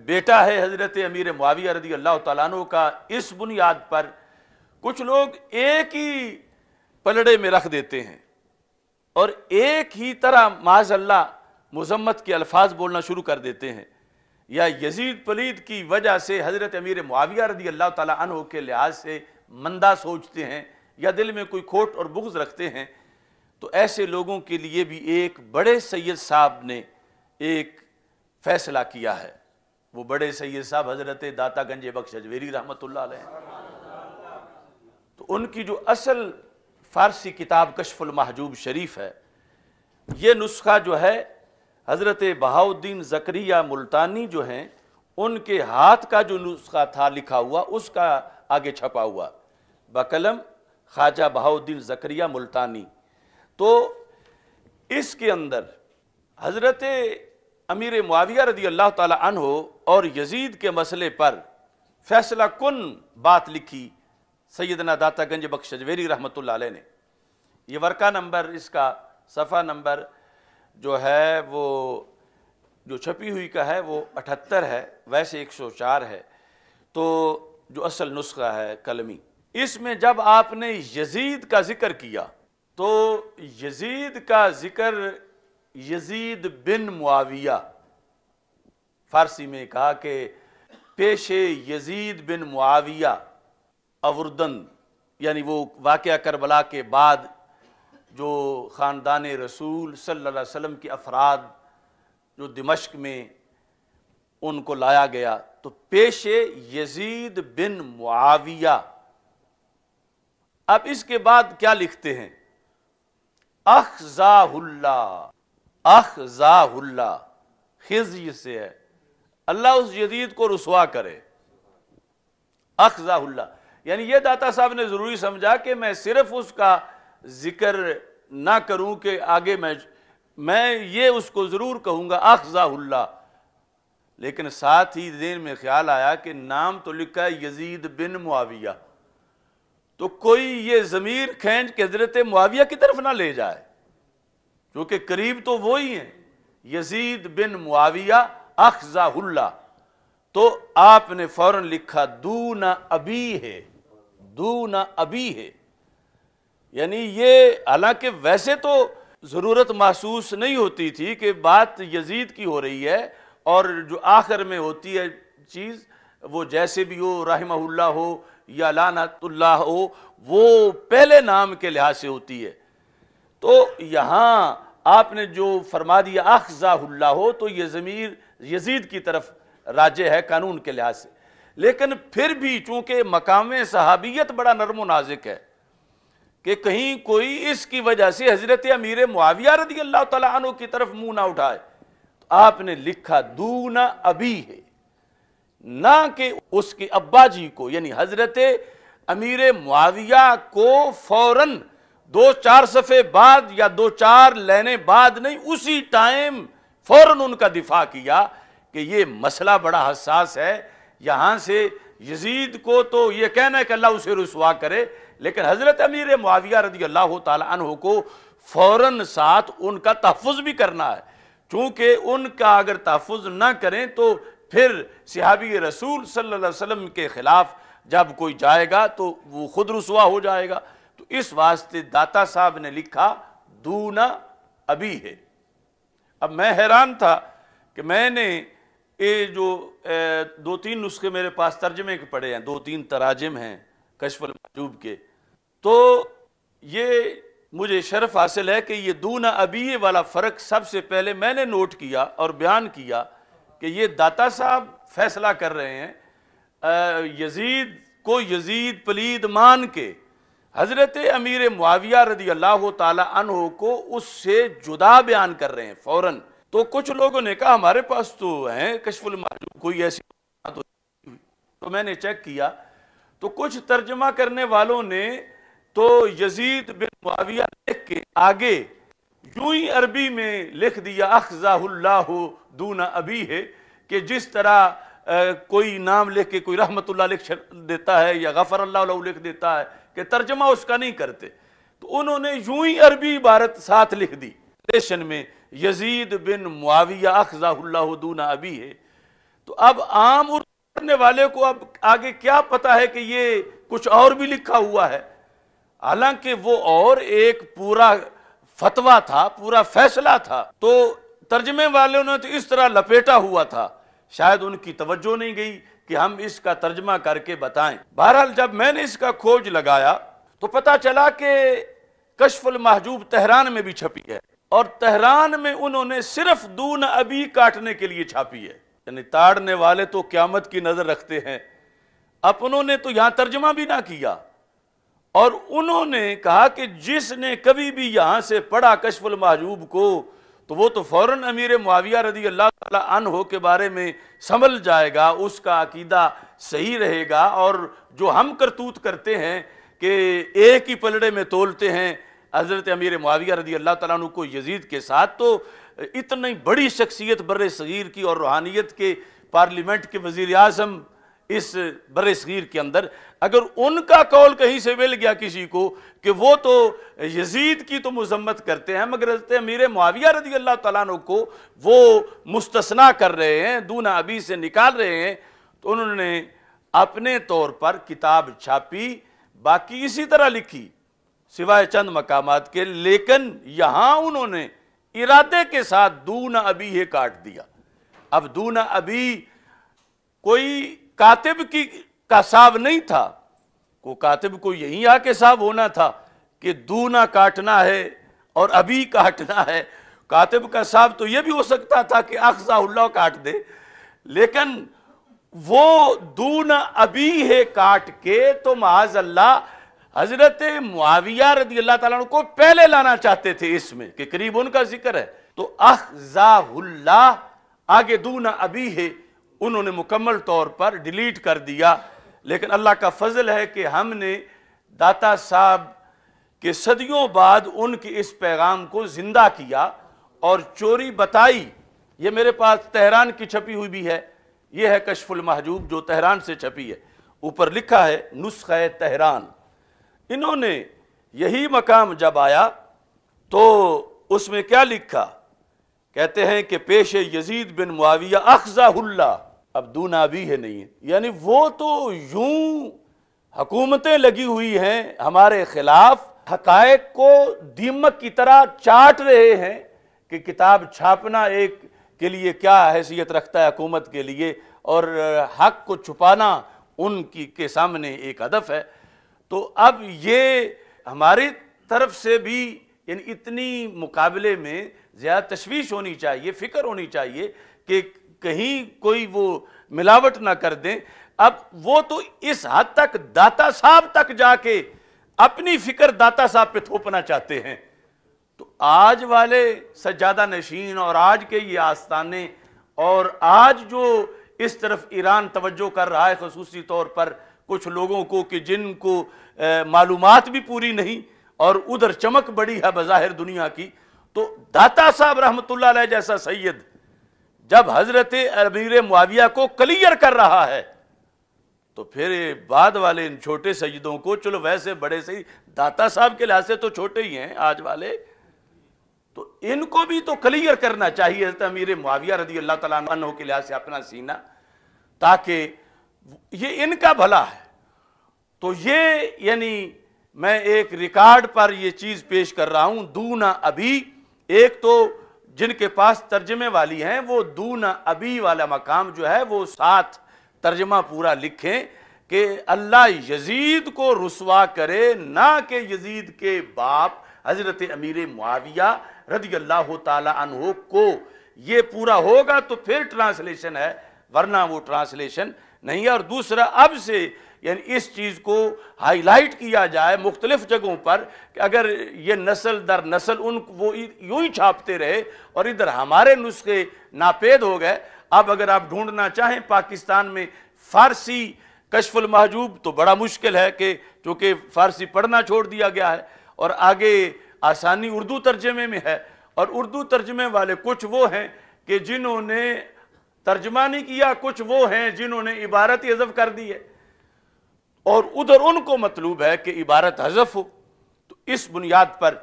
بیٹا ہے حضرت امیر معاویہ رضی اللہ تعالیٰ عنہ کا، اس بنیاد پر کچھ لوگ ایک ہی پلڑے میں رکھ دیتے ہیں اور ایک ہی طرح معاذ اللہ مذمت کے الفاظ بولنا شروع کر دیتے ہیں، یا یزید پلید کی وجہ سے حضرت امیر معاویہ رضی اللہ تعالیٰ عنہ کے لحاظ سے مندہ سوچتے ہیں، یا دل میں کوئی کھوٹ اور بغض رکھتے ہیں۔ تو ایسے لوگوں کے لیے بھی ایک بڑے سید صاحب نے ایک فیصلہ کیا ہے۔ وہ بڑے سید صاحب حضرت داتا گنج بخش اجویری رحمۃ اللہ علیہ، تو ان کی جو اصل فارسی کتاب کشف المحجوب شریف ہے، یہ نسخہ جو ہے حضرت بہاؤالدین زکریا ملتانی جو ہیں، ان کے ہاتھ کا جو نسخہ تھا لکھا ہوا، اس کا آگے چھپا ہوا بقلم خواجہ بہاؤالدین زکریا ملتانی۔ تو اس کے اندر حضرت امیر معاویہ رضی اللہ تعالی عنہ اور یزید کے مسئلے پر فیصلہ کن بات لکھی سیدنا داتا گنج بخش اجویری رحمۃ اللہ علیہ نے۔ یہ ورقہ نمبر، اس کا صفحہ نمبر جو ہے وہ جو چھپی ہوئی کا ہے وہ 78 ہے، ویسے 104 ہے، تو جو اصل نسخہ ہے قلمی، اس میں جب آپ نے یزید کا ذکر کیا تو یزید کا ذکر یزید بن معاویہ، فارسی میں کہا کہ پیش یزید بن معاویہ اوردن، یعنی وہ واقعہ کربلا کے بعد جو خاندان رسول صلی اللہ علیہ وسلم کے افراد جو دمشق میں ان کو لایا گیا، تو پیش یزید بن معاویہ۔ اب اس کے بعد کیا لکھتے ہیں؟ اخزاہ اللہ، اخزاہ اللہ، خزی سے ہے، اللہ اس یزید کو رسوا کرے، اخزاہ اللہ۔ یعنی یہ داتا صاحب نے ضروری سمجھا کہ میں صرف اس کا ذکر نہ کروں کہ آگے میں یہ اس کو ضرور کہوں گا اخزاہ اللہ، لیکن ساتھ ہی ذہن میں خیال آیا کہ نام تو لکھا ہے یزید بن معاویہ، تو کوئی یہ ضمیر کھینچ کے حضرت معاویہ کی طرف نہ لے جائے، کیونکہ قریب تو وہی ہیں، یزید بن معاویہ اخزاہ اللہ۔ تو آپ نے فوراً لکھا دون ابی ہے، دون ابی ہے، یعنی یہ حالانکہ ویسے تو ضرورت محسوس نہیں ہوتی تھی کہ بات یزید کی ہو رہی ہے، اور جو آخر میں ہوتی ہے چیز وہ جیسے بھی ہو، رحمہ اللہ ہو یا لعنت اللہ ہو، وہ پہلے نام کے لحاظ سے ہوتی ہے۔ تو یہاں آپ نے جو فرما دیا اخزہ اللہ ہو، تو یہ ضمیر یزید کی طرف راجع ہے قانون کے لحاظ سے، لیکن پھر بھی چونکہ مقام صحابیت بڑا نرم و نازک ہے کہ کہیں کوئی اس کی وجہ سے حضرت امیر معاویہ رضی اللہ تعالیٰ عنہ کی طرف منہ نہ اٹھائے، تو آپ نے لکھا دون ابی ہے، نہ کہ اس کے ابا جی کو، یعنی حضرت امیر معاویہ کو فوراً 2-4 صفحے بعد یا 2-4 لینے بعد نہیں، اسی ٹائم فوراً ان کا دفاع کیا کہ یہ مسئلہ بڑا حساس ہے، یہاں سے یزید کو تو یہ کہنا ہے کہ اللہ اسے رسوا کرے، لیکن حضرت امیر معاویہ رضی اللہ تعالیٰ عنہ کو فوراً ساتھ ان کا تحفظ بھی کرنا ہے، چونکہ ان کا اگر تحفظ نہ کریں تو پھر صحابی رسول صلی اللہ علیہ وسلم کے خلاف جب کوئی جائے گا تو وہ خود رسوا ہو جائے گا۔ تو اس واسطے داتا صاحب نے لکھا دون ابی ہے۔ اب میں حیران تھا کہ میں نے یہ جو 2-3 نسخے میرے پاس ترجمے کے پڑے ہیں، 2-3 تراجم ہیں کشف المحجوب کے، تو یہ مجھے شرف حاصل ہے کہ یہ دون ابی والا فرق سب سے پہلے میں نے نوٹ کیا اور بیان کیا کہ یہ داتا صاحب فیصلہ کر رہے ہیں یزید کو یزید پلید مان کے حضرت امیر معاویہ رضی اللہ تعالی عنہ کو اس سے جدا بیان کر رہے ہیں فوراً۔ تو کچھ لوگوں نے کہا ہمارے پاس تو ہیں کشف المحجوب، کوئی ایسی تو میں نے چیک کیا تو کچھ ترجمہ کرنے والوں نے تو یزید بن معاویہ لکھ کے آگے یوں ہی عربی میں لکھ دیا اخزہ اللہ دون ابی ہے، کہ جس طرح کوئی نام لکھ کے کوئی رحمت اللہ لکھ دیتا ہے یا غفر اللہ عنہ لکھ دیتا ہے، کہ ترجمہ اس کا نہیں کرتے، تو انہوں نے یوں ہی عربی عبارت ساتھ لکھ دی ریشن میں یزید بن معاویہ اخزہ اللہ دون ابی ہے۔ تو اب عام اردو پڑھنے والے کو اب آگے کیا پتا ہے کہ یہ کچھ اور بھی لکھا ہوا ہے، حالانکہ وہ اور ایک پورا فتویٰ تھا، پورا فیصلہ تھا، تو ترجمے والوں نے تو اس طرح لپیٹا ہوا تھا، شاید ان کی توجہ نہیں گئی کہ ہم اس کا ترجمہ کر کے بتائیں۔ بہرحال جب میں نے اس کا کھوج لگایا تو پتا چلا کہ کشف المحجوب تہران میں بھی چھپی ہے، اور تہران میں انہوں نے صرف دون ابی کاٹنے کے لیے چھاپی ہے، یعنی تاڑنے والے تو قیامت کی نظر رکھتے ہیں، اب انہوں نے تو یہاں ترجمہ بھی نہ کیا، اور انہوں نے کہا کہ جس نے کبھی بھی یہاں سے پڑھا کشف المحجوب کو تو وہ تو فوراً امیر معاویہ رضی اللہ تعالیٰ عنہ کے بارے میں سنبھل جائے گا، اس کا عقیدہ صحیح رہے گا، اور جو ہم کرتوت کرتے ہیں کہ ایک ہی پلڑے میں تولتے ہیں حضرت امیر معاویہ رضی اللہ تعالیٰ عنہ کو یزید کے ساتھ، تو اتنی بڑی شخصیت بر صغیر کی اور روحانیت کے پارلیمنٹ کے وزیر اعظم اس بر صغیر کے اندر، اگر ان کا قول کہیں سے مل گیا کسی کو کہ وہ تو یزید کی تو مذمت کرتے ہیں مگر حضرت امیر معاویہ رضی اللہ تعالیٰ عنہ کو وہ مستثنا کر رہے ہیں، دون ابی سے نکال رہے ہیں، تو انہوں نے اپنے طور پر کتاب چھاپی، باقی اسی طرح لکھی سوائے چند مقامات کے، لیکن یہاں انہوں نے ارادے کے ساتھ دون ابی ہے کاٹ دیا۔ اب دون ابی کوئی کاتب کا صاحب نہیں تھا، کو کاتب کو یہی آ کے صاحب ہونا تھا کہ دونا کاٹنا ہے اور ابھی کاٹنا ہے، کاتب کا صاحب تو یہ بھی ہو سکتا تھا کہ اخزہ اللہ کاٹ دے، لیکن وہ دون ابی ہے کاٹ کے تو معاذ اللہ حضرت معاویہ رضی اللہ تعالیٰ عنہ کو پہلے لانا چاہتے تھے اس میں کہ قریب ان کا ذکر ہے، تو اخزہ اللہ آگے دون ابی ہے انہوں نے مکمل طور پر ڈیلیٹ کر دیا۔ لیکن اللہ کا فضل ہے کہ ہم نے داتا صاحب کے صدیوں بعد ان کے اس پیغام کو زندہ کیا اور چوری بتائی۔ یہ میرے پاس تہران کی چھپی ہوئی بھی ہے، یہ ہے کشف المحجوب جو تہران سے چھپی ہے، اوپر لکھا ہے نسخہ تہران۔ انہوں نے یہی مقام جب آیا تو اس میں کیا لکھا، کہتے ہیں کہ پیش یزید بن معاویہ اخزہ اللہ، اب دون ابی ہے نہیں ہے، یعنی وہ تو یوں حکومتیں لگی ہوئی ہیں ہمارے خلاف، حقائق کو دیمک کی طرح چاٹ رہے ہیں کہ کتاب چھاپنا ایک کے لیے کیا حیثیت رکھتا ہے حکومت کے لیے، اور حق کو چھپانا ان کے سامنے ایک ہدف ہے۔ تو اب یہ ہماری طرف سے بھی یعنی اتنی مقابلے میں زیادہ تشویش ہونی چاہیے، فکر ہونی چاہیے کہ کہیں کوئی وہ ملاوٹ نہ کر دیں۔ اب وہ تو اس حد تک داتا صاحب تک جا کے اپنی فکر داتا صاحب پہ تھوپنا چاہتے ہیں، تو آج والے سجادہ نشین اور آج کے یہ آستانے اور آج جو اس طرف ایران توجہ کر رہا ہے خصوصی طور پر کچھ لوگوں کو کہ جن کو معلومات بھی پوری نہیں اور ادھر چمک بڑی ہے بظاہر دنیا کی، تو داتا صاحب رحمۃ اللہ علیہ جیسا سید جب حضرت امیر معاویہ کو کلیئر کر رہا ہے تو پھر بعد والے ان چھوٹے سیدوں کو، چلو ویسے بڑے سید داتا صاحب کے لحاظ سے تو چھوٹے ہی ہیں آج والے، تو ان کو بھی تو کلیئر کرنا چاہیے حضرت امیر معاویہ رضی اللہ تعالیٰ عنہ کے لحاظ سے اپنا سینہ، تاکہ یہ ان کا بھلا ہے۔ تو یہ یعنی میں ایک ریکارڈ پر یہ چیز پیش کر رہا ہوں، دونا ابھی، ایک تو جن کے پاس ترجمے والی ہیں وہ دونا ابھی والا مقام جو ہے وہ ساتھ ترجمہ پورا لکھیں کہ اللہ یزید کو رسوا کرے، نہ کہ یزید کے باپ حضرت امیر معاویہ رضی اللہ تعالی عنہ کو۔ یہ پورا ہوگا تو پھر ٹرانسلیشن ہے، ورنہ وہ ٹرانسلیشن نہیں ہے۔ اور دوسرا، اب سے یعنی اس چیز کو ہائی لائٹ کیا جائے مختلف جگہوں پر کہ اگر یہ نسل در نسل وہ یوں ہی چھاپتے رہے اور ادھر ہمارے نسخے ناپید ہو گئے۔ اب اگر آپ ڈھونڈنا چاہیں پاکستان میں فارسی کشف المحجوب تو بڑا مشکل ہے کہ چونکہ فارسی پڑھنا چھوڑ دیا گیا ہے، اور آگے آسانی اردو ترجمے میں ہے، اور اردو ترجمے والے کچھ وہ ہیں کہ جنہوں نے ترجمہ نہیں کیا، کچھ وہ ہیں جنہوں نے عبارت ہی حذف کر دی ہے، اور ادھر ان کو مطلوب ہے کہ عبارت حذف ہو۔ تو اس بنیاد پر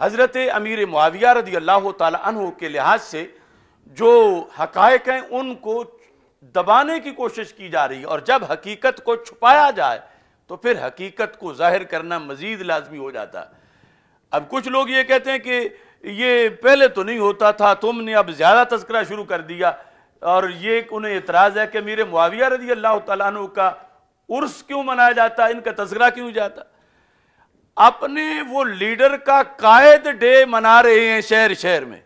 حضرت امیر معاویہ رضی اللہ تعالی عنہ کے لحاظ سے جو حقائق ہیں ان کو دبانے کی کوشش کی جا رہی ہے، اور جب حقیقت کو چھپایا جائے تو پھر حقیقت کو ظاہر کرنا مزید لازمی ہو جاتا ہے۔ اب کچھ لوگ یہ کہتے ہیں کہ یہ پہلے تو نہیں ہوتا تھا، تم نے اب زیادہ تذکرہ شروع کر دیا، اور یہ انہیں اعتراض ہے کہ امیر معاویہ رضی اللہ تعالیٰ عنہ کا عرس کیوں منایا جاتا، ان کا تذکرہ کیوں جاتا؟ اپنے وہ لیڈر کا قائد ڈے منا رہے ہیں شہر شہر میں،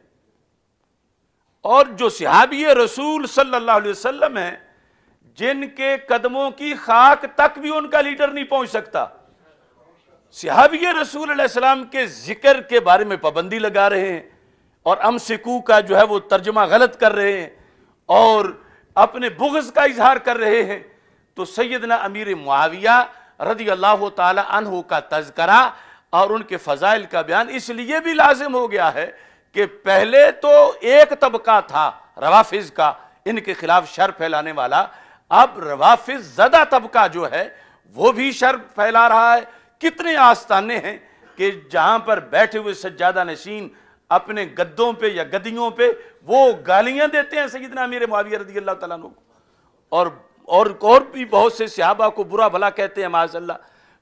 اور جو صحابی رسول صلی اللہ علیہ وسلم ہیں جن کے قدموں کی خاک تک بھی ان کا لیڈر نہیں پہنچ سکتا، صحابی رسول علیہ السلام کے ذکر کے بارے میں پابندی لگا رہے ہیں، اور امسکو کا جو ہے وہ ترجمہ غلط کر رہے ہیں اور اپنے بغض کا اظہار کر رہے ہیں۔ تو سیدنا امیر معاویہ رضی اللہ تعالی عنہ کا تذکرہ اور ان کے فضائل کا بیان اس لیے بھی لازم ہو گیا ہے کہ پہلے تو ایک طبقہ تھا روافض کا، ان کے خلاف شر پھیلانے والا، اب روافض زدہ طبقہ جو ہے وہ بھی شر پھیلا رہا ہے۔ کتنے آستانے ہیں کہ جہاں پر بیٹھے ہوئے سجادہ نشین اپنے گدوں پہ یا گدیوں پہ وہ گالیاں دیتے ہیں سیدنا امیر معاویہ رضی اللہ تعالیٰ عنہ کو، اور بھی بہت سے صحابہ کو برا بھلا کہتے ہیں معاذ اللہ۔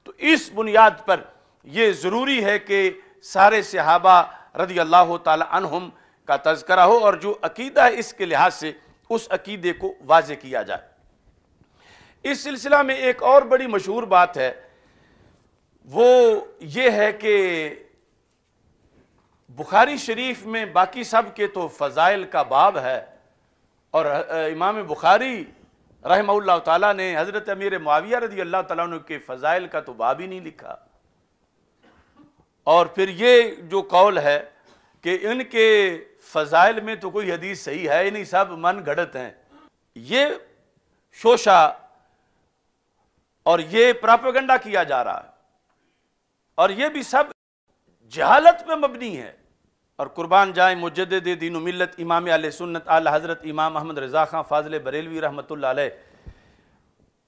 تو اس بنیاد پر یہ ضروری ہے کہ سارے صحابہ رضی اللہ تعالی عنہم کا تذکرہ ہو، اور جو عقیدہ ہے اس کے لحاظ سے اس عقیدے کو واضح کیا جائے۔ اس سلسلہ میں ایک اور بڑی مشہور بات ہے، وہ یہ ہے کہ بخاری شریف میں باقی سب کے تو فضائل کا باب ہے، اور امام بخاری رحمہ اللہ تعالیٰ نے حضرت امیر معاویہ رضی اللہ تعالیٰ عنہ کے فضائل کا تو باب ہی نہیں لکھا، اور پھر یہ جو قول ہے کہ ان کے فضائل میں تو کوئی حدیث صحیح ہے نہیں، سب من گھڑت ہیں، یہ شوشہ اور یہ پراپیگنڈا کیا جا رہا ہے، اور یہ بھی سب جہالت پہ مبنی ہے۔ اور قربان جائیں مجدد دین و ملت امام اہل سنت اعلی حضرت امام احمد رضا خان فاضل بریلوی رحمۃ اللہ علیہ،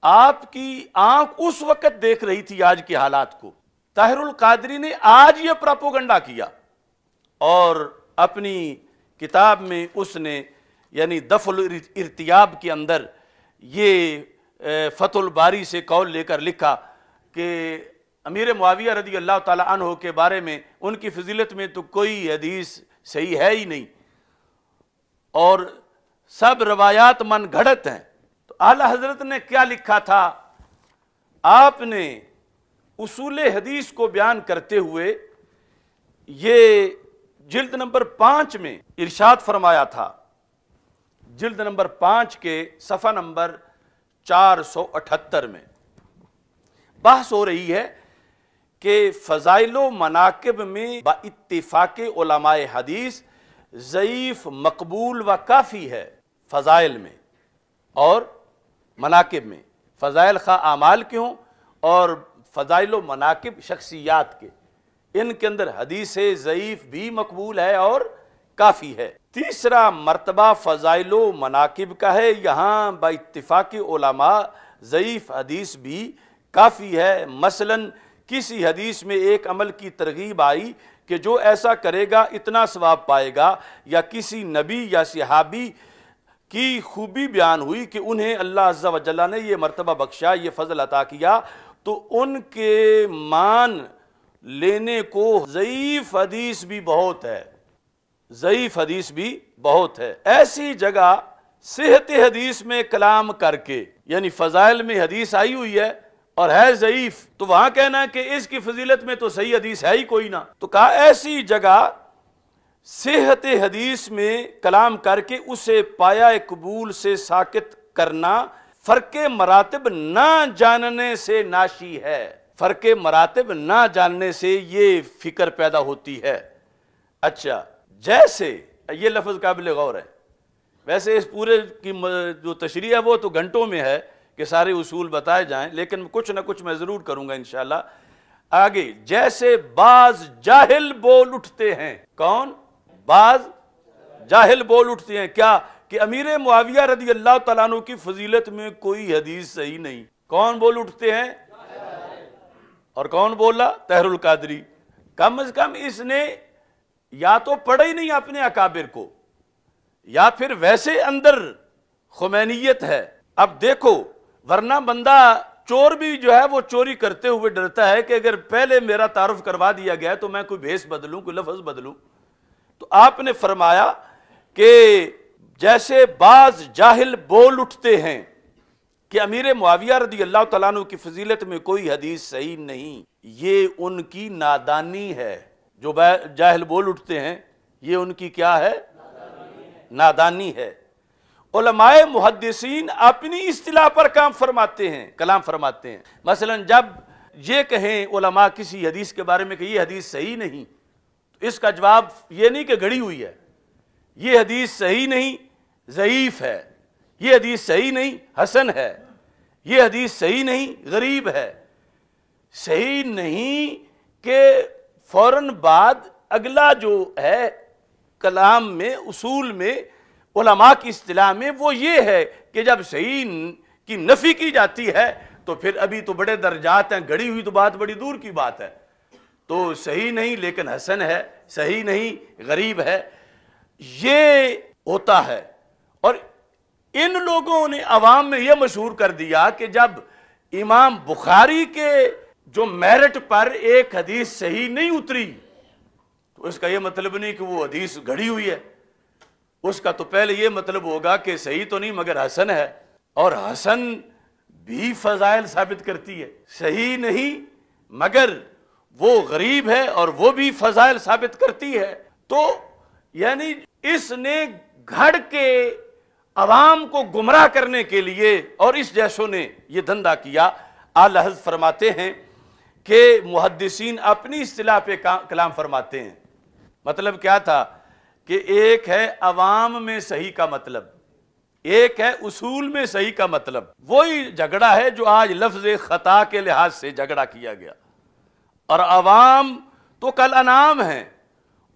آپ کی آنکھ اس وقت دیکھ رہی تھی آج کے حالات کو۔ طاہر القادری نے آج یہ پراپوگنڈا کیا، اور اپنی کتاب میں اس نے یعنی دفع الارتیاب کے اندر یہ فتح الباری سے قول لے کر لکھا کہ امیر معاویہ رضی اللہ تعالی عنہ کے بارے میں ان کی فضیلت میں تو کوئی حدیث صحیح ہے ہی نہیں، اور سب روایات من گھڑت ہیں۔ تو اعلیٰ حضرت نے کیا لکھا تھا؟ آپ نے اصول حدیث کو بیان کرتے ہوئے یہ جلد نمبر 5 میں ارشاد فرمایا تھا، جلد نمبر 5 کے صفحہ نمبر 478 میں بحث ہو رہی ہے کہ فضائل و مناقب میں با اتفاق علماء حدیث ضعیف مقبول و کافی ہے۔ فضائل میں اور مناقب میں، فضائل خواہ اعمال کے ہوں اور فضائل و مناقب شخصیات کے، ان کے اندر حدیث ضعیف بھی مقبول ہے اور کافی ہے۔ تیسرا مرتبہ فضائل و مناقب کا ہے، یہاں با اتفاق علماء ضعیف حدیث بھی کافی ہے۔ مثلاً کسی حدیث میں ایک عمل کی ترغیب آئی کہ جو ایسا کرے گا اتنا ثواب پائے گا، یا کسی نبی یا صحابی کی خوبی بیان ہوئی کہ انہیں اللہ عز و جل نے یہ مرتبہ بخشا، یہ فضل عطا کیا، تو ان کے مان لینے کو ضعیف حدیث بھی بہت ہے، ضعیف حدیث بھی بہت ہے۔ ایسی جگہ صحت حدیث میں کلام کر کے، یعنی فضائل میں حدیث آئی ہوئی ہے اور ہے ضعیف، تو وہاں کہنا ہے کہ اس کی فضیلت میں تو صحیح حدیث ہے ہی کوئی نہ، تو کہا ایسی جگہ صحت حدیث میں کلام کر کے اسے پایہ قبول سے ساقط کرنا فرق مراتب نہ جاننے سے ناشی ہے۔ فرق مراتب نہ جاننے سے یہ فکر پیدا ہوتی ہے۔ اچھا، جیسے یہ لفظ قابل غور ہے، ویسے اس پورے کی جو تشریح ہے وہ تو گھنٹوں میں ہے کہ سارے اصول بتائے جائیں، لیکن کچھ نہ کچھ میں ضرور کروں گا انشاءاللہ۔ آگے، جیسے بعض جاہل بول اٹھتے ہیں، کون؟ بعض جاہل بول اٹھتے ہیں کیا؟ کہ امیر معاویہ رضی اللہ تعالیٰ عنہ کی فضیلت میں کوئی حدیث صحیح نہیں۔ کون بول اٹھتے ہیں؟ اور کون بولا؟ طاہر القادری۔ کم از کم اس نے یا تو پڑھا ہی نہیں اپنے اکابر کو، یا پھر ویسے اندر خمینیت ہے۔ اب دیکھو، ورنہ بندہ چور بھی جو ہے وہ چوری کرتے ہوئے ڈرتا ہے کہ اگر پہلے میرا تعارف کروا دیا گیا تو میں کوئی بھیس بدلوں، کوئی لفظ بدلوں۔ تو آپ نے فرمایا کہ جیسے بعض جاہل بول اٹھتے ہیں کہ امیر معاویہ رضی اللہ تعالیٰ عنہ کی فضیلت میں کوئی حدیث صحیح نہیں، یہ ان کی نادانی ہے۔ جو جاہل بول اٹھتے ہیں یہ ان کی کیا ہے؟ نادانی ہے۔ علماء محدثین اپنی اصطلاح پر کلام فرماتے ہیں۔ مثلا جب یہ کہیں علماء کسی حدیث کے بارے میں کہ یہ حدیث صحیح نہیں، تو اس کا جواب یہ نہیں کہ گھڑی ہوئی ہے، یہ حدیث صحیح نہیں، ضعیف ہے، یہ حدیث صحیح نہیں، حسن ہے، یہ حدیث صحیح نہیں، غریب ہے۔ صحیح نہیں کہ فوراً بعد اگلا جو ہے کلام میں، اصول میں، علماء کی اصطلاح میں وہ یہ ہے کہ جب صحیح کی نفی کی جاتی ہے تو پھر ابھی تو بڑے درجات ہیں، گھڑی ہوئی تو بات بڑی دور کی بات ہے۔ تو صحیح نہیں لیکن حسن ہے، صحیح نہیں غریب ہے، یہ ہوتا ہے۔ اور ان لوگوں نے عوام میں یہ مشہور کر دیا کہ جب امام بخاری کے جو میرٹ پر ایک حدیث صحیح نہیں اتری تو اس کا یہ مطلب نہیں کہ وہ حدیث گھڑی ہوئی ہے، اس کا تو پہلے یہ مطلب ہوگا کہ صحیح تو نہیں مگر حسن ہے، اور حسن بھی فضائل ثابت کرتی ہے۔ صحیح نہیں مگر وہ غریب ہے اور وہ بھی فضائل ثابت کرتی ہے۔ تو یعنی اس نے گھڑ کے عوام کو گمراہ کرنے کے لیے، اور اس جیسوں نے یہ دھندا کیا۔ اعلی حضرت فرماتے ہیں کہ محدثین اپنی اصطلاح پہ کلام فرماتے ہیں۔ مطلب کیا تھا کہ ایک ہے عوام میں صحیح کا مطلب، ایک ہے اصول میں صحیح کا مطلب۔ وہی جھگڑا ہے جو آج لفظ خطا کے لحاظ سے جھگڑا کیا گیا، اور عوام تو کل انعام ہیں،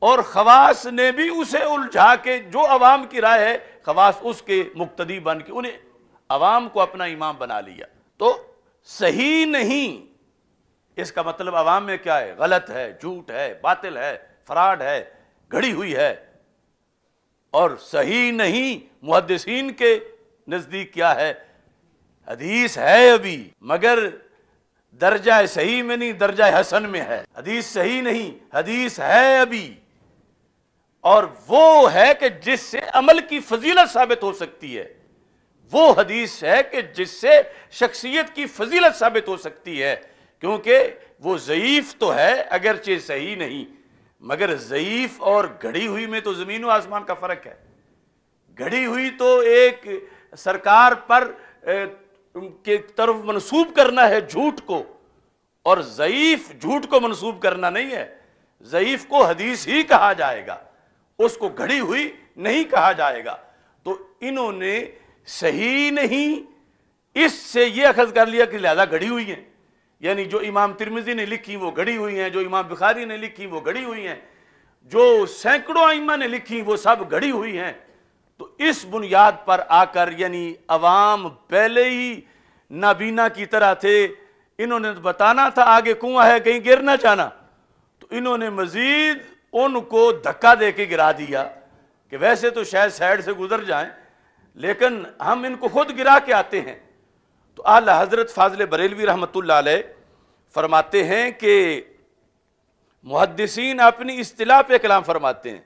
اور خواص نے بھی اسے الجھا کے، جو عوام کی رائے ہے خواص اس کے مقتدی بن کے انہیں عوام کو اپنا امام بنا لیا۔ تو صحیح نہیں اس کا مطلب عوام میں کیا ہے؟ غلط ہے، جھوٹ ہے، باطل ہے، فراڈ ہے، گھڑی ہوئی ہے۔ اور صحیح نہیں محدثین کے نزدیک کیا ہے؟ حدیث ہے ابھی مگر درجہ صحیح میں نہیں، درجہ حسن میں ہے۔ حدیث صحیح نہیں، حدیث ہے ابھی، اور وہ ہے کہ جس سے عمل کی فضیلت ثابت ہو سکتی ہے، وہ حدیث ہے کہ جس سے شخصیت کی فضیلت ثابت ہو سکتی ہے، کیونکہ وہ ضعیف تو ہے اگرچہ صحیح نہیں، مگر ضعیف اور گھڑی ہوئی میں تو زمین و آسمان کا فرق ہے. گھڑی ہوئی تو ایک سرکار پر کے طرف منسوب کرنا ہے جھوٹ کو، اور ضعیف جھوٹ کو منسوب کرنا نہیں ہے. ضعیف کو حدیث ہی کہا جائے گا، اس کو گھڑی ہوئی نہیں کہا جائے گا. تو انہوں نے صحیح نہیں اس سے یہ اخذ کر لیا کہ لہذا گھڑی ہوئی ہیں، یعنی جو امام ترمذی نے لکھی وہ گھڑی ہوئی ہیں، جو امام بخاری نے لکھی وہ گھڑی ہوئی ہیں، جو سینکڑوں ائمہ نے لکھی وہ سب گھڑی ہوئی ہیں. تو اس بنیاد پر آ کر یعنی عوام پہلے ہی نابینا کی طرح تھے، انہوں نے بتانا تھا آگے کنواں ہے کہیں گر نہ جانا، تو انہوں نے مزید ان کو دھکا دے کے گرا دیا کہ ویسے تو شاید سائڈ سے گزر جائیں لیکن ہم ان کو خود گرا کے آتے ہیں. تو اعلی حضرت فاضل بریلوی رحمۃ اللہ علیہ فرماتے ہیں کہ محدثین اپنی اصطلاح پہ کلام فرماتے ہیں.